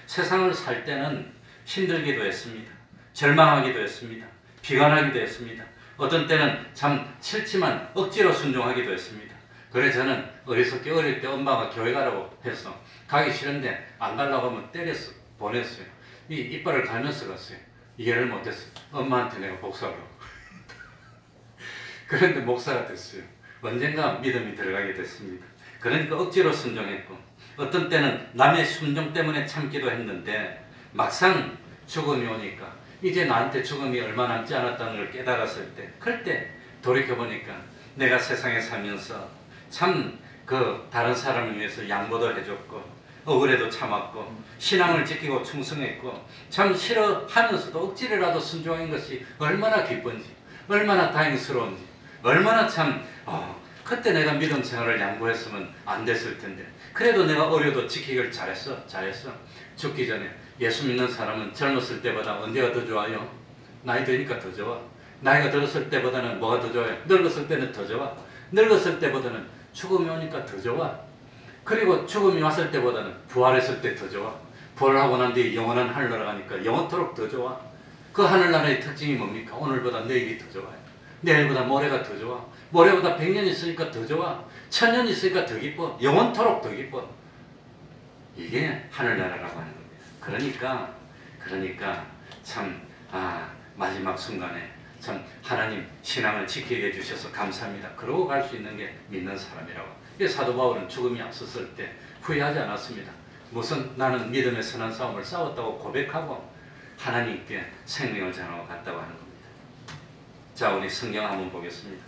세상을 살 때는 힘들기도 했습니다. 절망하기도 했습니다. 비관하기도 했습니다. 어떤 때는 참 싫지만 억지로 순종하기도 했습니다. 그래서 저는 어리석게 어릴 때 엄마가 교회 가라고 해서 가기 싫은데 안 가려고 하면 때렸어. 보냈어요. 이빨을 갈면서 갔어요. 이해를 못했어요. 엄마한테 내가 복수하려고. 그런데 목사가 됐어요. 언젠가 믿음이 들어가게 됐습니다. 그러니까 억지로 순종했고 어떤 때는 남의 순종 때문에 참기도 했는데 막상 죽음이 오니까 이제 나한테 죽음이 얼마 남지 않았다는 걸 깨달았을 때 그때 돌이켜보니까 내가 세상에 살면서 참 그 다른 사람을 위해서 양보도 해줬고 억울해도 참았고 신앙을 지키고 충성했고 참 싫어하면서도 억지로라도 순종한 것이 얼마나 기쁜지 얼마나 다행스러운지 얼마나 참 그때 내가 믿음 생활을 양보했으면 안 됐을 텐데 그래도 내가 어려도 지키기를 잘했어. 죽기 전에 예수 믿는 사람은 젊었을 때보다 언제가 더 좋아요? 나이 드니까 더 좋아. 나이가 들었을 때보다는 뭐가 더 좋아요? 늙었을 때는 더 좋아. 늙었을 때보다는 죽음이 오니까 더 좋아. 그리고 죽음이 왔을 때보다는 부활했을 때 더 좋아. 부활하고 난 뒤에 영원한 하늘나라 가니까 영원토록 더 좋아. 그 하늘나라의 특징이 뭡니까? 오늘보다 내일이 더 좋아요. 내일보다 모레가 더 좋아. 모레보다 100년 있으니까 더 좋아. 1000년 있으니까 더 기뻐. 영원토록 더 기뻐. 이게 하늘나라라고 하는 겁니다. 그러니까 참 마지막 순간에 참 하나님 신앙을 지키게 해주셔서 감사합니다. 그러고 갈 수 있는 게 믿는 사람이라고. 사도 바울은 죽음이 앞섰을 때 후회하지 않았습니다. 무슨 나는 믿음의 선한 싸움을 싸웠다고 고백하고 하나님께 생명을 전하고 갔다고 하는 겁니다. 자, 우리 성경 한번 보겠습니다.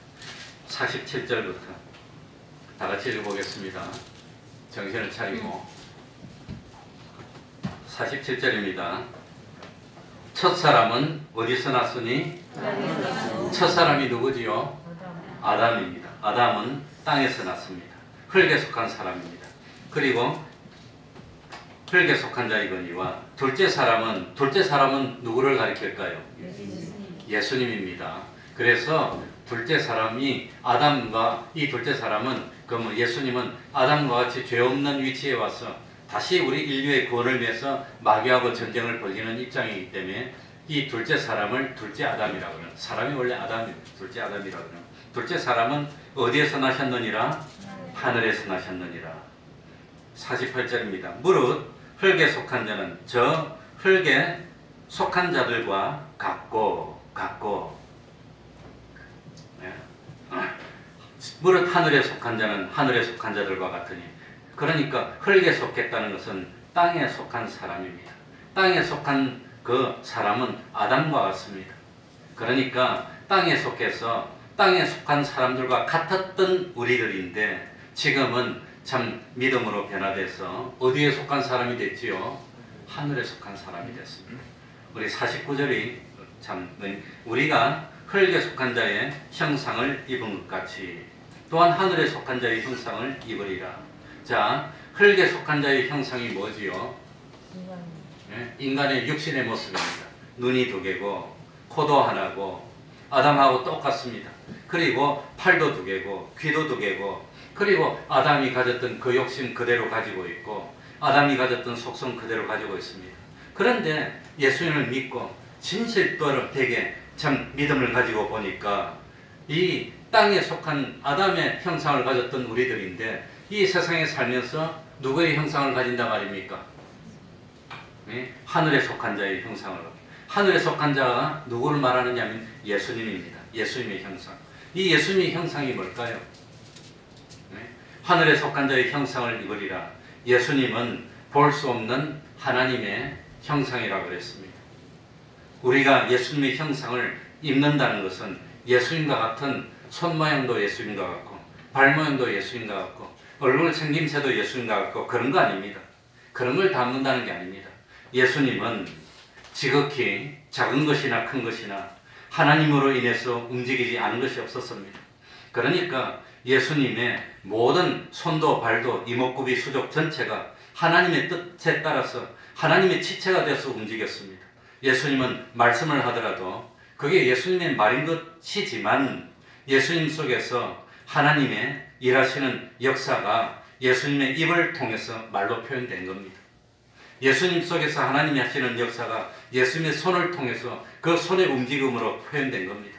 47절부터 다 같이 읽어보겠습니다. 정신을 차리고 47절입니다. 첫 사람은 어디서 났으니? 첫 사람이 누구지요? 아담입니다. 아담은 땅에서 났습니다. 흙에 속한 사람입니다. 그리고 흙에 속한 자이거니와 둘째 사람은 누구를 가리킬까요? 예수님입니다. 그래서 둘째 사람이 아담과 이 둘째 사람은 그러면 예수님은 아담과 같이 죄 없는 위치에 와서 다시 우리 인류의 구원을 위해서 마귀하고 전쟁을 벌이는 입장이기 때문에 이 둘째 사람을 둘째 아담이라고 하는, 사람이 원래 아담입니다. 둘째 아담이라고 하는. 둘째 사람은 어디에서 나셨느니라? 하늘에서 나셨느니라. 48절입니다. 무릇 흙에 속한 자는 저 흙에 속한 자들과 같고 무릇 하늘에 속한 자는 하늘에 속한 자들과 같으니, 그러니까 흙에 속했다는 것은 땅에 속한 사람입니다. 땅에 속한 그 사람은 아담과 같습니다. 그러니까 땅에 속해서 땅에 속한 사람들과 같았던 우리들인데 지금은 참 믿음으로 변화돼서 어디에 속한 사람이 됐지요? 하늘에 속한 사람이 됐습니다. 우리 49절이 참 우리가 흙에 속한 자의 형상을 입은 것 같이 또한 하늘에 속한 자의 형상을 입으리라. 자, 흙에 속한 자의 형상이 뭐지요? 인간의 육신의 모습입니다. 눈이 두 개고 코도 하나고 아담하고 똑같습니다. 그리고 팔도 두 개고 귀도 두 개고 그리고 아담이 가졌던 그 욕심 그대로 가지고 있고 아담이 가졌던 속성 그대로 가지고 있습니다. 그런데 예수님을 믿고 진실도로 되게 참 믿음을 가지고 보니까 이 땅에 속한 아담의 형상을 가졌던 우리들인데 이 세상에 살면서 누구의 형상을 가진다 말입니까? 하늘에 속한 자의 형상을. 하늘에 속한 자가 누구를 말하느냐면 예수님입니다. 예수님의 형상. 이 예수님의 형상이 뭘까요? 하늘에 속한 자의 형상을 입으리라. 예수님은 볼 수 없는 하나님의 형상이라고 그랬습니다. 우리가 예수님의 형상을 입는다는 것은 예수님과 같은 손 모양도 예수님과 같고 발 모양도 예수님과 같고 얼굴 생김새도 예수님과 같고 그런 거 아닙니다. 그런 걸 담는다는 게 아닙니다. 예수님은 지극히 작은 것이나 큰 것이나 하나님으로 인해서 움직이지 않은 것이 없었습니다. 그러니까 예수님의 모든 손도 발도 이목구비 수족 전체가 하나님의 뜻에 따라서 하나님의 지체가 되어서 움직였습니다. 예수님은 말씀을 하더라도 그게 예수님의 말인 것이지만 예수님 속에서 하나님의 일하시는 역사가 예수님의 입을 통해서 말로 표현된 겁니다. 예수님 속에서 하나님이 하시는 역사가 예수님의 손을 통해서 그 손의 움직임으로 표현된 겁니다.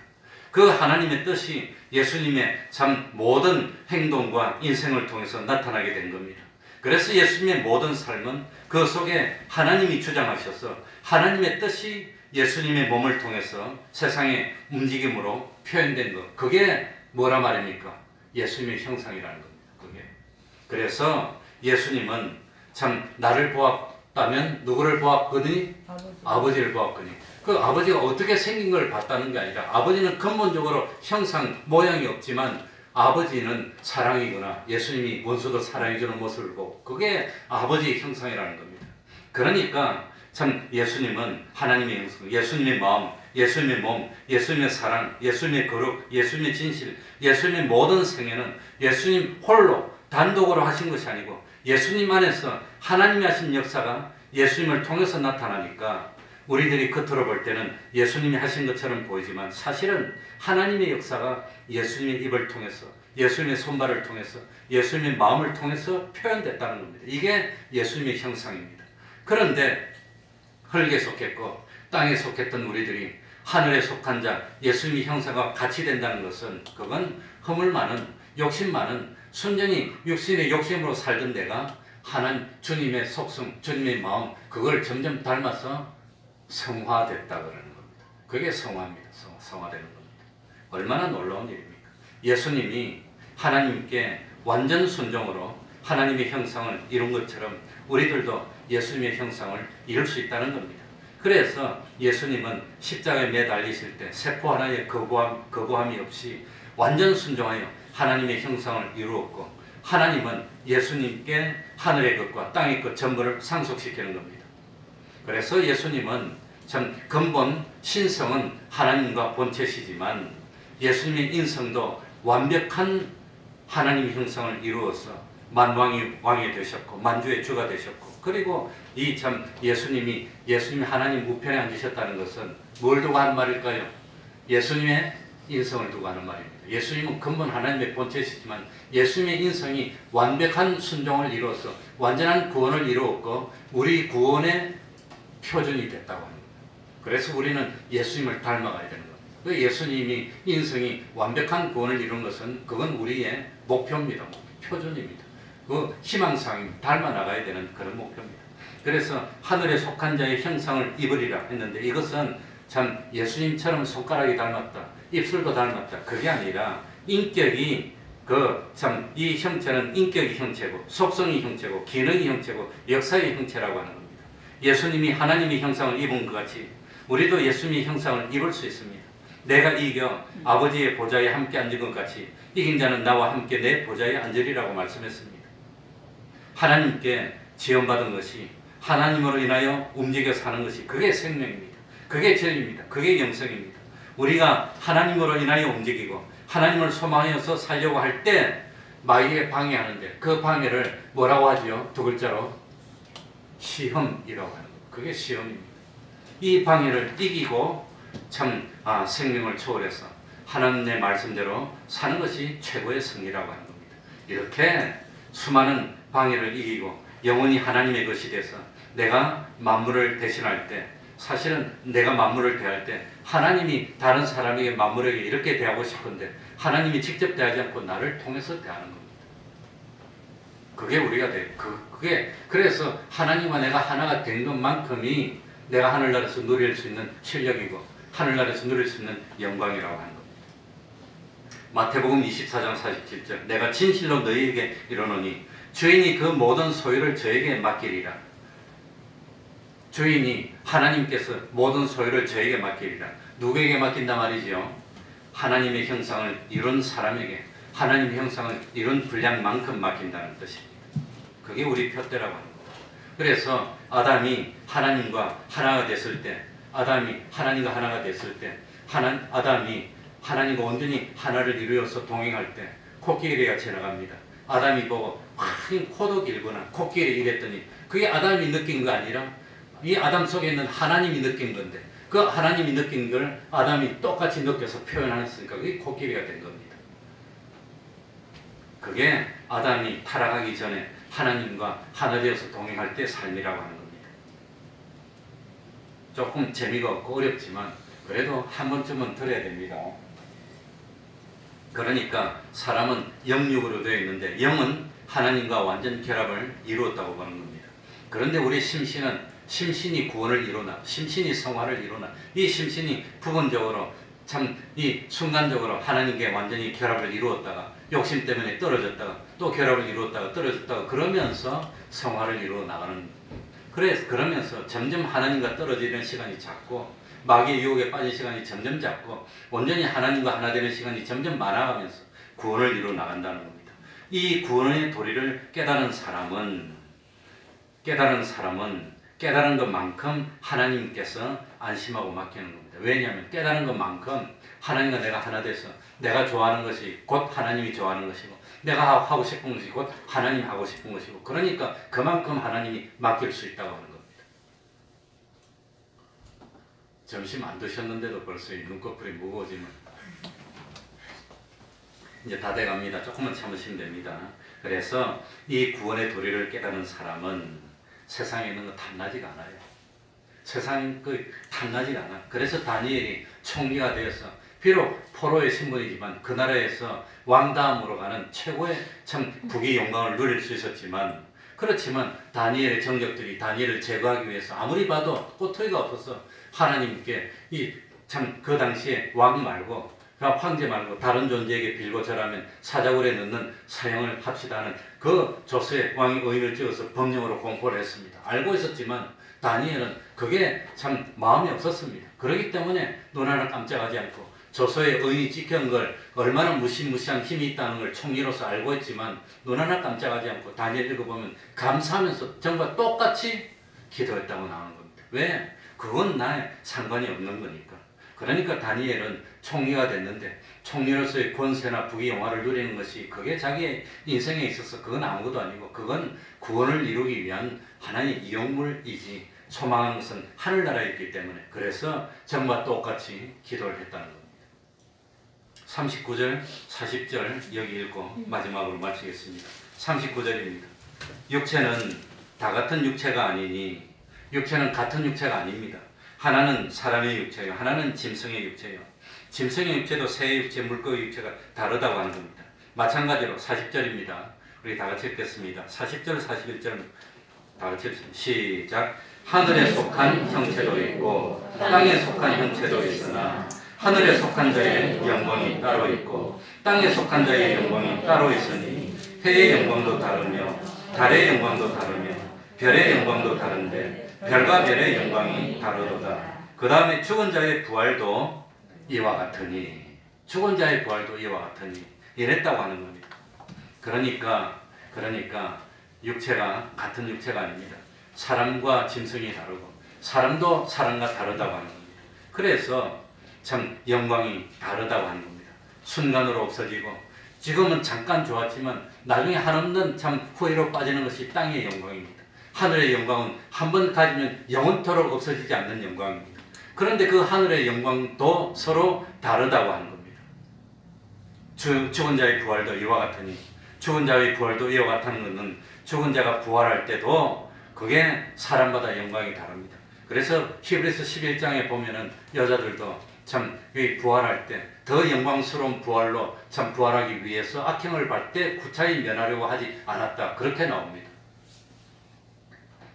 그 하나님의 뜻이 예수님의 참 모든 행동과 인생을 통해서 나타나게 된 겁니다. 그래서 예수님의 모든 삶은 그 속에 하나님이 주장하셔서 하나님의 뜻이 예수님의 몸을 통해서 세상의 움직임으로 표현된 것. 그게 뭐라 말입니까? 예수님의 형상이라는 겁니다. 그게. 그래서 예수님은 참 나를 보았다면 누구를 보았거니? 아버지를 보았거니. 그 아버지가 어떻게 생긴 걸 봤다는 게 아니라 아버지는 근본적으로 형상, 모양이 없지만 아버지는 사랑이구나. 예수님이 원수도 사랑해주는 모습을 보고 그게 아버지의 형상이라는 겁니다. 그러니까 참 예수님은 하나님의 형상, 예수님의 마음, 예수님의 몸, 예수님의 사랑, 예수님의 거룩, 예수님의 진실, 예수님의 모든 생애는 예수님 홀로 단독으로 하신 것이 아니고 예수님 안에서 하나님이 하신 역사가 예수님을 통해서 나타나니까 우리들이 겉으로 볼 때는 예수님이 하신 것처럼 보이지만 사실은 하나님의 역사가 예수님의 입을 통해서 예수님의 손발을 통해서 예수님의 마음을 통해서 표현됐다는 겁니다. 이게 예수님의 형상입니다. 그런데 흙에 속했고 땅에 속했던 우리들이 하늘에 속한 자 예수님의 형상과 같이 된다는 것은 그건 허물 많은 욕심 많은 순전히 육신의 욕심으로 살던 내가 하나님 주님의 속성 주님의 마음 그걸 점점 닮아서 성화됐다 그러는 겁니다. 그게 성화입니다. 성화되는 겁니다. 얼마나 놀라운 일입니까? 예수님이 하나님께 완전 순종으로 하나님의 형상을 이룬 것처럼 우리들도 예수님의 형상을 이룰 수 있다는 겁니다. 그래서 예수님은 십자가에 매달리실 때 세포 하나의 거부함이 없이 완전 순종하여 하나님의 형상을 이루었고 하나님은 예수님께 하늘의 것과 땅의 것 전부를 상속시키는 겁니다. 그래서 예수님은 참 근본 신성은 하나님과 본체시지만 예수님의 인성도 완벽한 하나님의 형상을 이루어서 만왕이 되셨고 만주의 주가 되셨고 그리고 이 참 예수님 하나님 우편에 앉으셨다는 것은 뭘 두고 하는 말일까요? 예수님의 인성을 두고 하는 말입니다. 예수님은 근본 하나님의 본체시지만 예수님의 인성이 완벽한 순종을 이루어서 완전한 구원을 이루었고 우리 구원의 표준이 됐다고 합니다. 그래서 우리는 예수님을 닮아가야 되는 겁니다. 그 예수님이 인성이 완벽한 구원을 이룬 것은 그건 우리의 목표입니다. 표준입니다. 그 희망사항입니다. 닮아 나가야 되는 그런 목표입니다. 그래서 하늘에 속한 자의 형상을 입으리라 했는데 이것은 참 예수님처럼 손가락이 닮았다. 입술도 닮았다. 그게 아니라 인격이 이 형체는 인격의 형체고 속성의 형체고 기능의 형체고 역사의 형체라고 하는 겁니다. 예수님이 하나님의 형상을 입은 것 같이 우리도 예수님의 형상을 입을 수 있습니다. 내가 이겨 아버지의 보좌에 함께 앉은 것 같이 이긴 자는 나와 함께 내 보좌에 앉으리라고 말씀했습니다. 하나님께 지원받은 것이 하나님으로 인하여 움직여 사는 것이 그게 생명입니다. 그게 진리입니다. 그게 영성입니다. 우리가 하나님으로 인하여 움직이고 하나님을 소망하여서 살려고 할 때 마귀에 방해하는데 그 방해를 뭐라고 하죠? 두 글자로 시험이라고 하는 것. 그게 시험입니다. 이 방해를 이기고 참 생명을 초월해서 하나님의 말씀대로 사는 것이 최고의 승리라고 하는 겁니다. 이렇게 수많은 방해를 이기고 영원히 하나님의 것이 돼서 내가 만물을 대신할 때 사실은 내가 만물을 대할 때 하나님이 다른 사람에게 만물에게 이렇게 대하고 싶은데 하나님이 직접 대하지 않고 나를 통해서 대하는 겁니다. 그게 우리가 그래서 하나님과 내가 하나가 된 것만큼이 내가 하늘나라에서 누릴 수 있는 실력이고 하늘나라에서 누릴 수 있는 영광이라고 하는 겁니다. 마태복음 24장 47절 내가 진실로 너희에게 이르노니 주인이 그 모든 소유를 저에게 맡기리라. 주인이 하나님께서 모든 소유를 저에게 맡기리라. 누구에게 맡긴단 말이죠? 하나님의 형상을 이룬 사람에게 하나님의 형상을 이룬 분량만큼 맡긴다는 뜻입니다. 그게 우리 표대라고 하는 겁니다. 그래서 아담이 하나님과 하나가 됐을 때 아담이 하나님과 온전히 하나를 이루어서 동행할 때 코끼리가 지나갑니다. 아담이 보고 코도 길구나 코끼리 이랬더니 그게 아담이 느낀 거 아니라 이 아담 속에 있는 하나님이 느낀 건데 그 하나님이 느낀 걸 아담이 똑같이 느껴서 표현했으니까 그게 코끼리가 된 겁니다. 그게 아담이 타락하기 전에 하나님과 하나 되어서 동행할 때 삶이라고 하는 겁니다. 조금 재미가 없고 어렵지만 그래도 한 번쯤은 들어야 됩니다. 그러니까 사람은 영육으로 되어 있는데 영은 하나님과 완전 결합을 이루었다고 보는 겁니다. 그런데 우리 심신이 구원을 이루나 심신이 성화를 이루나 이 심신이 부분적으로 참 이 순간적으로 하나님께 완전히 결합을 이루었다가 욕심 때문에 떨어졌다가 또 결합을 이루었다가 떨어졌다가 그러면서 성화를 이루어 나가는 그러면서 점점 하나님과 떨어지는 시간이 작고 마귀의 유혹에 빠진 시간이 점점 작고 온전히 하나님과 하나 되는 시간이 점점 많아가면서 구원을 이루어 나간다는 겁니다. 이 구원의 도리를 깨달은 사람은 깨달은 것만큼 하나님께서 안심하고 맡기는 겁니다. 왜냐하면 깨달은 것만큼 하나님과 내가 하나 돼서 내가 좋아하는 것이 곧 하나님이 좋아하는 것이고 내가 하고 싶은 것이 곧 하나님이 하고 싶은 것이고 그러니까 그만큼 하나님이 맡길 수 있다고 하는 겁니다. 점심 안 드셨는데도 벌써 이 눈꺼풀이 무거워지면 이제 다 돼갑니다. 조금만 참으시면 됩니다. 그래서 이 구원의 도리를 깨닫는 사람은 세상에 있는 거 탐나지가 않아요. 세상 탐나지가 않아. 그래서 다니엘이 총리가 되어서 비록 포로의 신분이지만 그 나라에서 왕다음으로 가는 최고의 참 국위 영광을 누릴 수 있었지만, 그렇지만 다니엘의 정적들이 다니엘을 제거하기 위해서 아무리 봐도 꼬투리가 없어서 하나님께 이 참 그 당시에 왕 말고 황제 말고 다른 존재에게 빌고 절하면 사자굴에 넣는 사형을 합시다는 그 조서에 왕이 의인을 찍어서 법령으로 공포를 했습니다. 알고 있었지만 다니엘은 그게 참 마음이 없었습니다. 그렇기 때문에 눈 하나 깜짝하지 않고 조서에 의인이 찍힌 걸 얼마나 무시무시한 힘이 있다는 걸 총리로서 알고 있지만 눈 하나 깜짝하지 않고 다니엘 읽어보면 감사하면서 정말 똑같이 기도했다고 나오는 겁니다. 왜? 그건 나에 상관이 없는 거니까. 그러니까 다니엘은 총리가 됐는데 총리로서의 권세나 부귀 영화를 누리는 것이 그게 자기의 인생에 있어서 그건 아무것도 아니고 그건 구원을 이루기 위한 하나의 이용물이지 소망한 것은 하늘나라에 있기 때문에 그래서 정말 똑같이 기도를 했다는 겁니다. 39절, 40절 여기 읽고 마지막으로 마치겠습니다. 39절입니다. 육체는 다 같은 육체가 아니니 육체는 같은 육체가 아닙니다. 하나는 사람의 육체요, 하나는 짐승의 육체요. 짐승의 육체도 새의 육체, 물고기 육체가 다르다고 하는 겁니다. 마찬가지로 40절입니다. 우리 다 같이 읽겠습니다. 40절, 41절 다 같이 읽습니다. 시작. 하늘에 속한 형체도 있고 땅에 속한 형체도 있으나 하늘에 속한 자의 영광이 따로 있고 땅에 속한 자의 영광이 따로 있으니 해의 영광도 다르며 달의 영광도 다르며 별의 영광도 다른데 별과 별의 영광이 다르도다. 그 다음에 죽은 자의 부활도 이와 같으니 죽은 자의 부활도 이와 같으니 이랬다고 하는 겁니다. 그러니까 육체가 같은 육체가 아닙니다. 사람과 짐승이 다르고 사람도 사람과 다르다고 하는 겁니다. 그래서 참 영광이 다르다고 하는 겁니다. 순간으로 없어지고 지금은 잠깐 좋았지만 나중에 한없는 참 후회로 빠지는 것이 땅의 영광입니다. 하늘의 영광은 한번 가지면 영원토록 없어지지 않는 영광입니다. 그런데 그 하늘의 영광도 서로 다르다고 하는 겁니다. 죽은 자의 부활도 이와 같으니 죽은 자의 부활도 이와 같다는 것은 죽은 자가 부활할 때도 그게 사람마다 영광이 다릅니다. 그래서 히브리서 11장에 보면은 여자들도 참 부활할 때 더 영광스러운 부활로 참 부활하기 위해서 악행을 받을 때 구차히 면하려고 하지 않았다. 그렇게 나옵니다.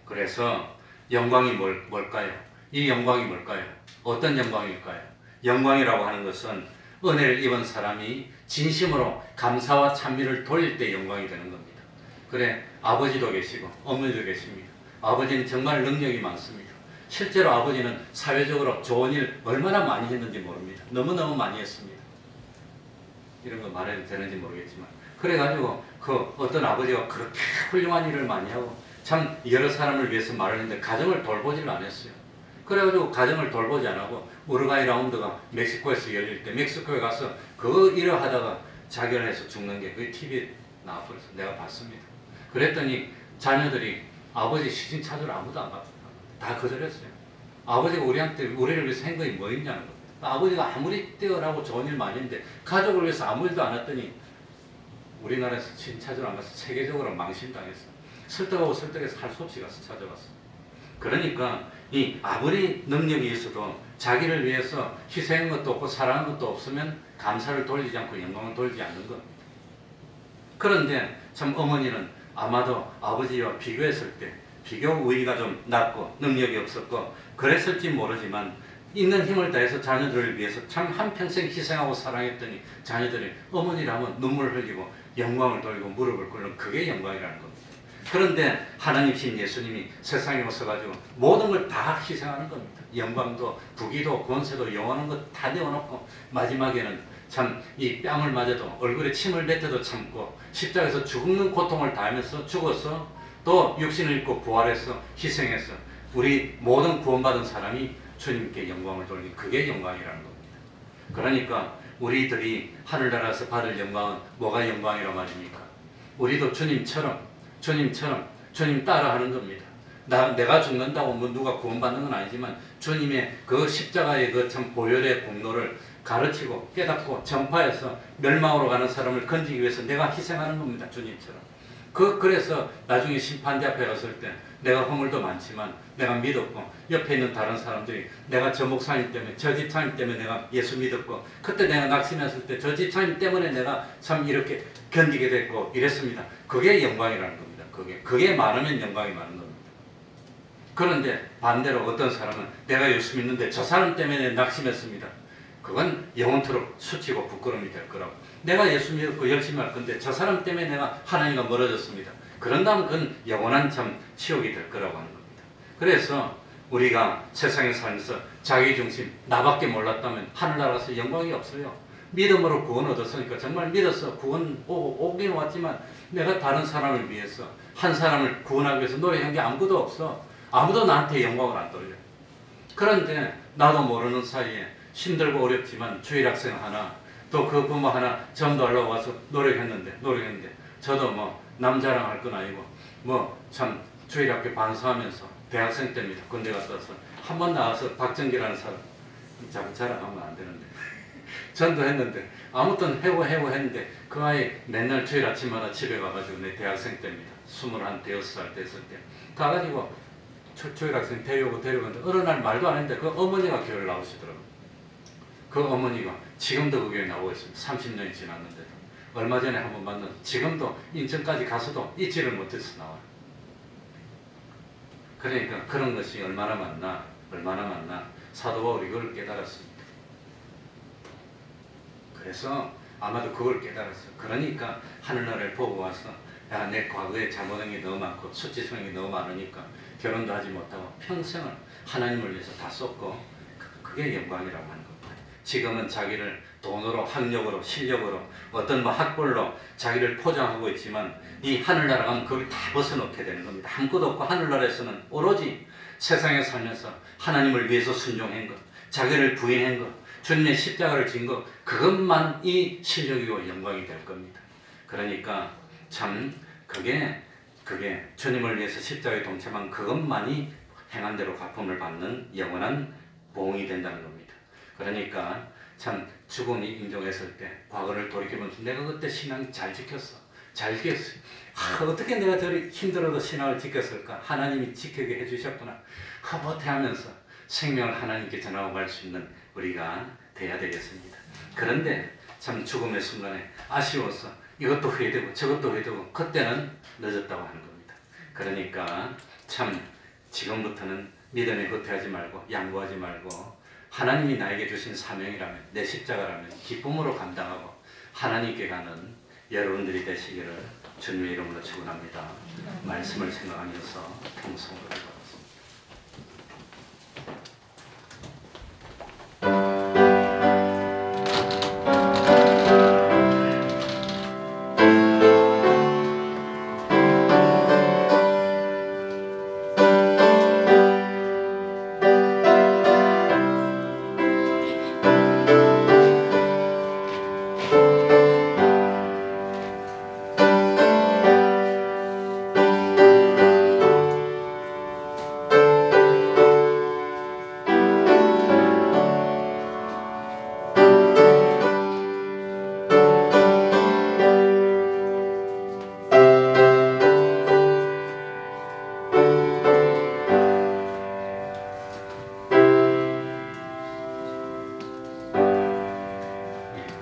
그래서 영광이 뭘까요? 이 영광이 뭘까요? 어떤 영광일까요? 영광이라고 하는 것은 은혜를 입은 사람이 진심으로 감사와 찬미를 돌릴 때 영광이 되는 겁니다. 그래, 아버지도 계시고 어머니도 계십니다. 아버지는 정말 능력이 많습니다. 실제로 아버지는 사회적으로 좋은 일 얼마나 많이 했는지 모릅니다. 너무너무 많이 했습니다. 이런 거 말해도 되는지 모르겠지만 그래가지고 그 어떤 아버지가 그렇게 훌륭한 일을 많이 하고 참 여러 사람을 위해서 말을 했는데 가정을 돌보지를 않았어요. 그래가지고 가정을 돌보지 안 하고 우루과이 라운드가 멕시코에서 열릴 때 멕시코에 가서 그 일을 하다가 자결해서 죽는 게 그게 TV에 나와버려서 내가 봤습니다. 그랬더니 자녀들이 아버지 시신 찾으러 아무도 안 갔다. 다 거절했어요. 아버지가 우리를 위해서 한 것이 뭐 있냐는 거예요. 아버지가 아무리 뛰어나고 좋은 일 많이 했는데 가족을 위해서 아무 일도 안 했더니 우리나라에서 시신 찾으러 안 가서 세계적으로 망신당했어요. 설득하고 설득해서 할 수 없이 가서 찾아갔어요. 그러니까 이 아무리 능력이 있어도 자기를 위해서 희생한 것도 없고 사랑한 것도 없으면 감사를 돌리지 않고 영광을 돌리지 않는 겁니다. 그런데 참 어머니는 아마도 아버지와 비교했을 때 비교 우위가 좀 낮고 능력이 없었고 그랬을지 모르지만 있는 힘을 다해서 자녀들을 위해서 참 한평생 희생하고 사랑했더니 자녀들이 어머니라면 눈물을 흘리고 영광을 돌리고 무릎을 꿇는 그게 영광이라는 겁니다. 그런데 하나님신 예수님이 세상에 오셔가지고 모든 걸 다 희생하는 겁니다. 영광도 부귀도 권세도 영원한 것 다 내어놓고 마지막에는 참 이 뺨을 맞아도 얼굴에 침을 뱉어도 참고 십자가에서 죽는 고통을 다하면서 죽어서 또 육신을 입고 부활해서 희생해서 우리 모든 구원받은 사람이 주님께 영광을 돌리는 그게 영광이라는 겁니다. 그러니까 우리들이 하늘나라에서 받을 영광은 뭐가 영광이란 말입니까? 우리도 주님처럼 주님 따라하는 겁니다. 내가 죽는다고 뭐 누가 구원받는 건 아니지만 주님의 그 십자가의 그 참 보혈의 공로를 가르치고 깨닫고 전파해서 멸망으로 가는 사람을 건지기 위해서 내가 희생하는 겁니다. 주님처럼. 그래서 나중에 심판대 앞에 갔을 때 내가 허물도 많지만 내가 믿었고 옆에 있는 다른 사람들이 내가 저 목사님 때문에 저 집사님 때문에 내가 예수 믿었고 그때 내가 낙심했을 때 저 집사님 때문에 내가 참 이렇게 견디게 됐고 이랬습니다. 그게 영광이라는 겁니다. 그게 많으면 영광이 많은 겁니다. 그런데 반대로 어떤 사람은 내가 예수 믿는데 저 사람 때문에 낙심했습니다. 그건 영원토록 수치고 부끄러움이 될 거라고. 내가 예수 믿고 열심히 할 건데 저 사람 때문에 내가 하나님과 멀어졌습니다. 그런다면 그건 영원한 참 치욕이 될 거라고 하는 겁니다. 그래서 우리가 세상에 살면서 자기중심, 나밖에 몰랐다면 하늘나라에서 영광이 없어요. 믿음으로 구원 얻었으니까 정말 믿어서 구원 오긴 왔지만 내가 다른 사람을 위해서 한 사람을 구원하기 위해서 노력한 게 아무것도 없어. 아무도 나한테 영광을 안 돌려. 그런데 나도 모르는 사이에 힘들고 어렵지만 주일학생 하나 또 그 부모 하나 전도하려고 와서 노력했는데 저도 뭐 남자랑 할 건 아니고 뭐 참 주일학교 반수하면서 대학생 때입니다. 군대 갔다 와서 한 번 나와서 박정기라는 사람 자랑하면 안 되는데 전도했는데 아무튼 해고 했는데 그 아이 맨날 주일 아침마다 집에 가가지고 내 대학생 때입니다. 21~6살 됐을 때 가가지고 주일 학생 데려오는데 어느 날 말도 안 했는데 그 어머니가 교회를 나오시더라고요. 그 어머니가 지금도 그 교회 나오고 있습니다. 30년이 지났는데도. 얼마 전에 한번 만난 지금도 인천까지 가서도 잊지를 못해서 나와요. 그러니까 그런 것이 얼마나 많나 사도 바울이 그걸 깨달았습니다. 그래서 아마도 그걸 깨달았어요. 그러니까 하늘나라를 보고 와서 야, 내 과거에 잘못한 게 너무 많고 수치스러운 게 너무 많으니까 결혼도 하지 못하고 평생을 하나님을 위해서 다 썼고 그게 영광이라고 하는 겁니다. 지금은 자기를 돈으로, 학력으로, 실력으로, 어떤 뭐 학벌로 자기를 포장하고 있지만 이 하늘나라 가면 그걸 다 벗어놓게 되는 겁니다. 아무것도 없고 하늘나라에서는 오로지 세상에 살면서 하나님을 위해서 순종한 것, 자기를 부인한 것, 주님의 십자가를 진 것, 그것만이 실력이고 영광이 될 겁니다. 그러니까 참 그게 주님을 위해서 십자가에 동참한 그것만이 행한 대로 갚음을 받는 영원한 보응이 된다는 겁니다. 그러니까 참 죽음이 임종했을 때 과거를 돌이켜보면서 내가 그때 신앙 잘 지켰어. 어떻게 내가 저리 힘들어도 신앙을 지켰을까? 하나님이 지키게 해주셨구나. 허버태하면서 생명을 하나님께 전하고 갈 수 있는 우리가 돼야 되겠습니다. 그런데 참 죽음의 순간에 아쉬워서 이것도 후회되고 저것도 후회되고 그때는 늦었다고 하는 겁니다. 그러니까 참 지금부터는 믿음에 후퇴하지 말고 양보하지 말고 하나님이 나에게 주신 사명이라면 내 십자가라면 기쁨으로 감당하고 하나님께 가는 여러분들이 되시기를 주님의 이름으로 축원합니다. 말씀을 생각하면서 통성으로 받았습니다.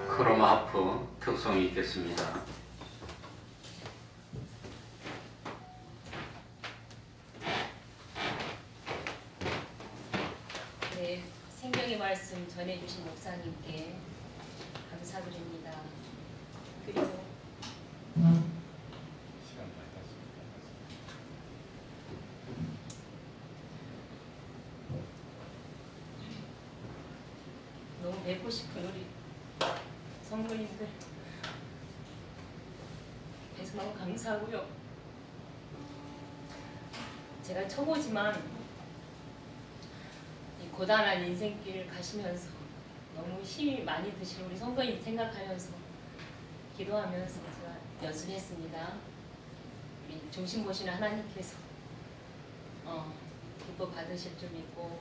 크로마하프 특성이 있겠습니다. 네, 생명의 말씀 전해주신 목사님께 감사드립니다. 그리고 너무 뵙고 싶은 우리 성도님들 뵈서 너무 감사하고요. 제가 초보지만 이 고단한 인생길을 가시면서 너무 힘이 많이 드신 우리 성도님 생각하면서 기도하면서 제가 연습했습니다. 우리 중심 보시는 하나님께서 기뻐 받으실 줄 믿고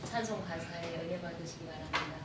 찬송 가사에 연예 받으시기 바랍니다.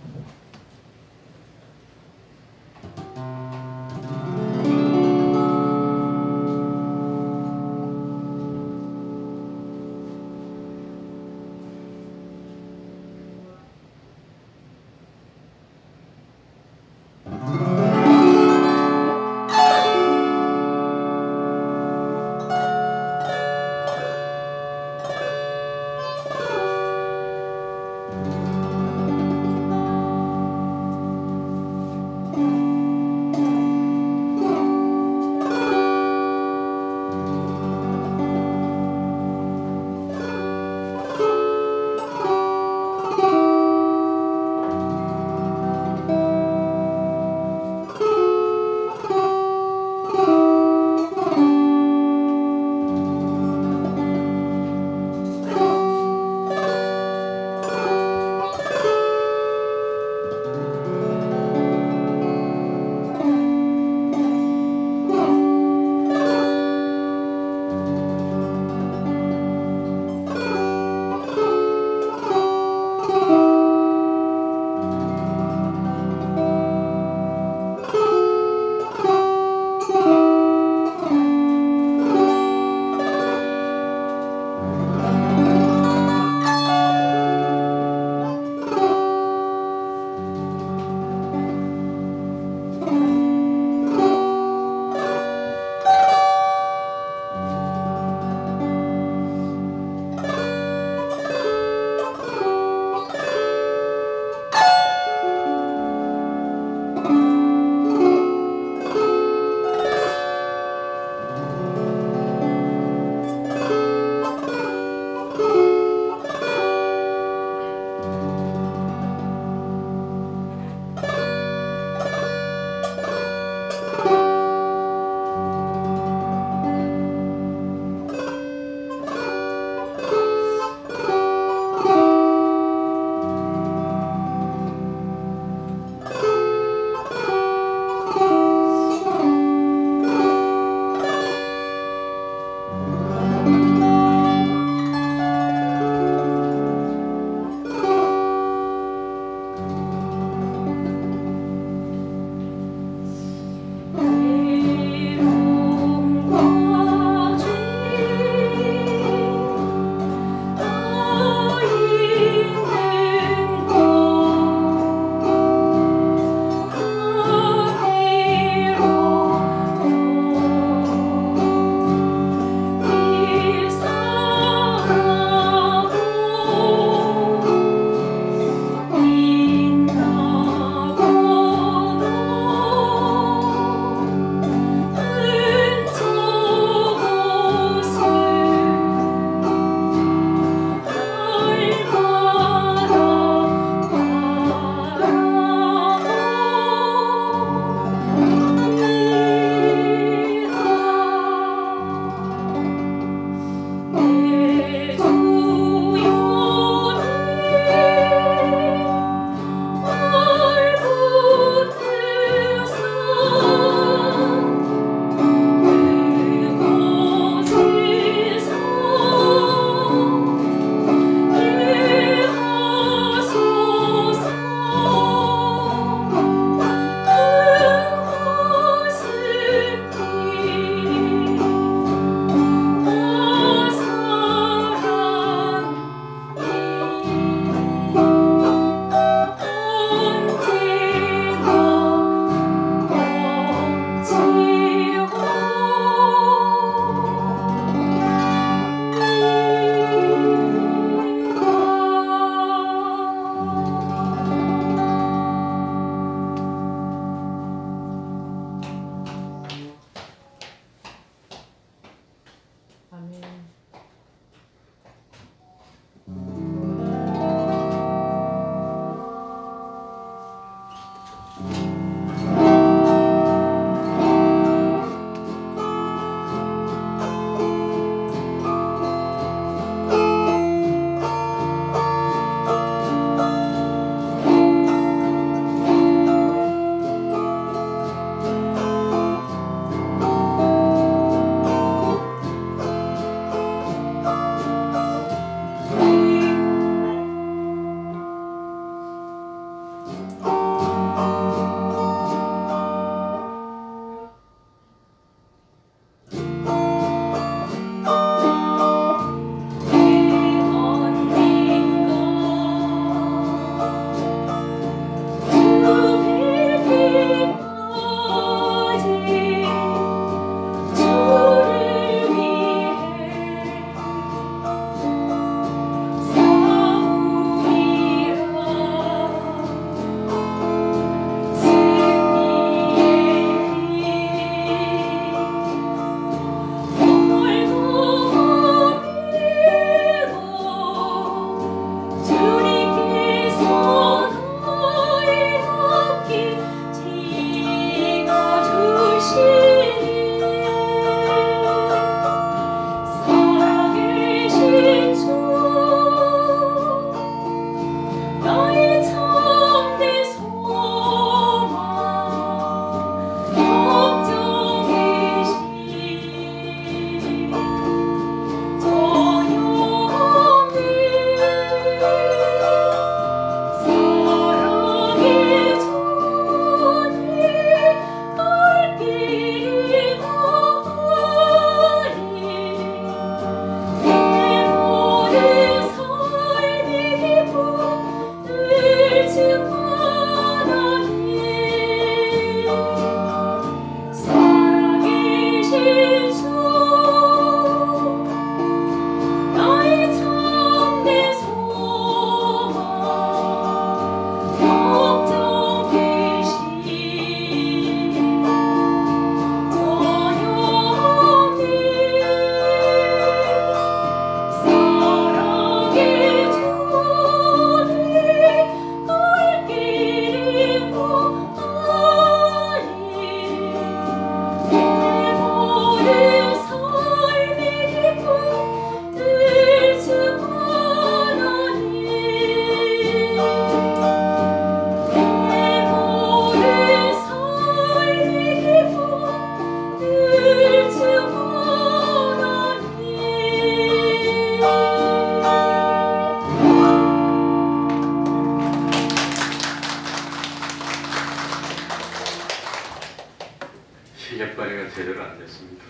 실력 발휘가 제대로 안 됐습니다.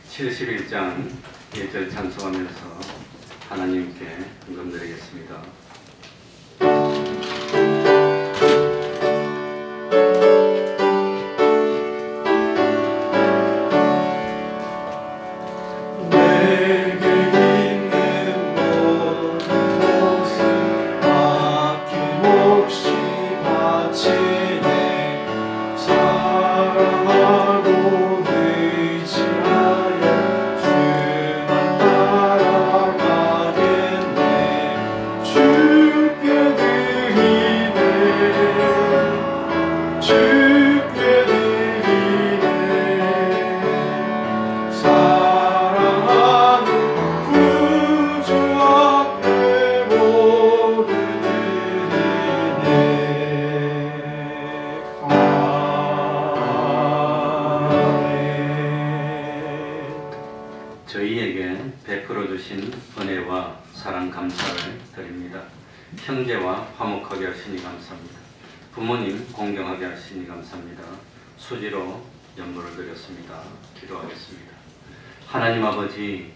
71장 1절 찬송하면서 하나님께 헌금드리겠습니다. 저희에게 베풀어 주신 은혜와 사랑 감사를 드립니다. 형제와 화목하게 하시니 감사합니다. 부모님 공경하게 하시니 감사합니다. 수지로 연물을 드렸습니다. 기도하겠습니다. 하나님 아버지,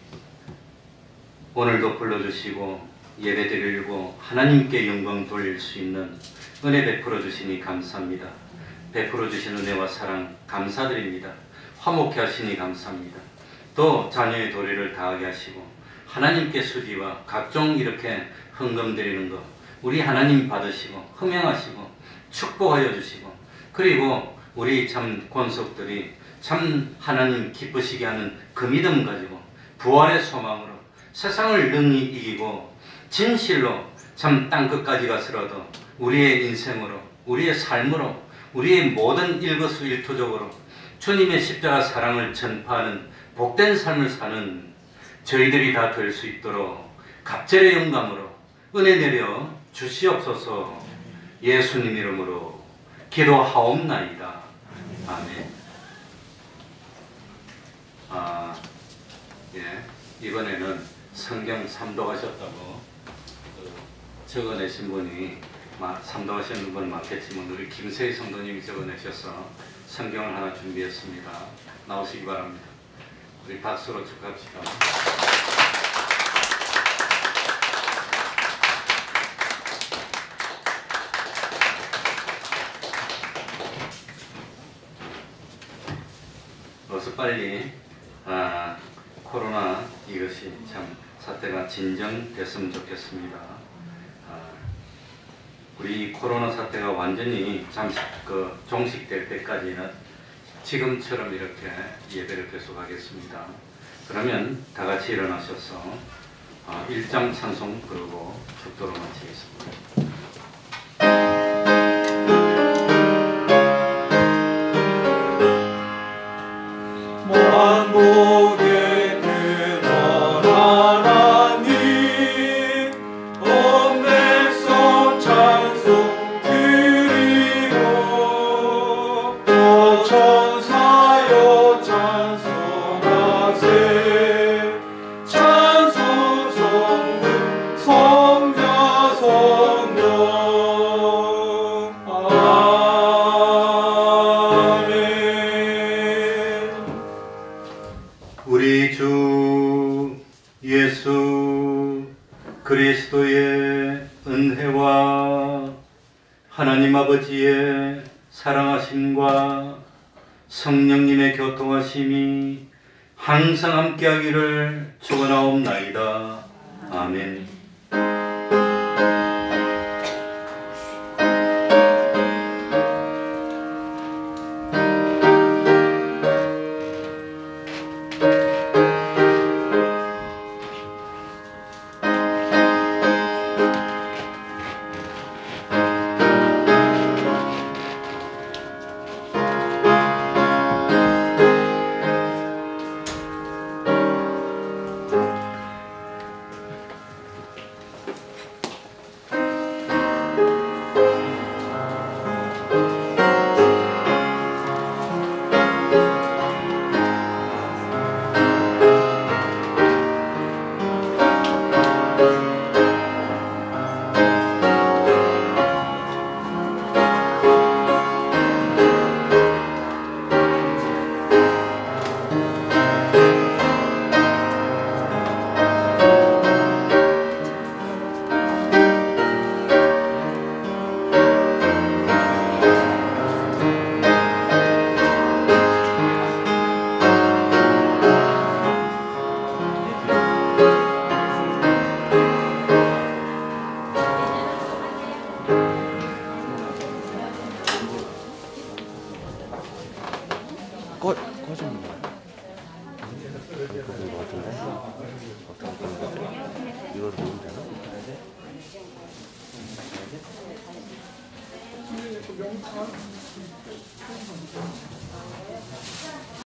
오늘도 불러주시고 예배드리고 하나님께 영광 돌릴 수 있는 은혜 베풀어 주시니 감사합니다. 베풀어 주신 은혜와 사랑 감사드립니다. 화목해 하시니 감사합니다. 또 자녀의 도리를 다하게 하시고 하나님께 수지와 각종 이렇게 헌금 드리는 것 우리 하나님 받으시고 흠양하시고 축복하여 주시고, 그리고 우리 참 권속들이 참 하나님 기쁘시게 하는 그 믿음 가지고 부활의 소망으로 세상을 능히 이기고 진실로 참 땅끝까지 가서라도 우리의 인생으로 우리의 삶으로 우리의 모든 일거수일투족으로 주님의 십자가 사랑을 전파하는 복된 삶을 사는 저희들이 다 될 수 있도록 갑절의 영감으로 은혜 내려 주시옵소서. 예수님 이름으로 기도하옵나이다. 아멘. 이번에는 성경 삼독하셨다고 적어내신 분이 삼독하시는 분 많겠지만 우리 김세희 성도님이 적어내셔서 성경을 하나 준비했습니다. 나오시기 바랍니다. 우리 박수로 축하합시다. 어서 빨리 코로나 이것이 참 사태가 진정됐으면 좋겠습니다. 우리 코로나 사태가 완전히 종식될 때까지는 지금처럼 이렇게 예배를 계속하겠습니다. 그러면 다 같이 일어나셔서 1장 찬송 부르고 축도로 마치겠습니다. 만복의 근원 하나님 온 백성 찬송 드리고 또 천사여 찬송하세 찬송 성령 성자 성령 우리 주 예수 그리스도의 은혜와 하나님 아버지의 사랑하심과 성령님의 교통하심이 항상 함께하기를 축원하옵나이다. 아멘. 그런 것 같은데? 어떤 그런 거죠? 이걸 보면 되나?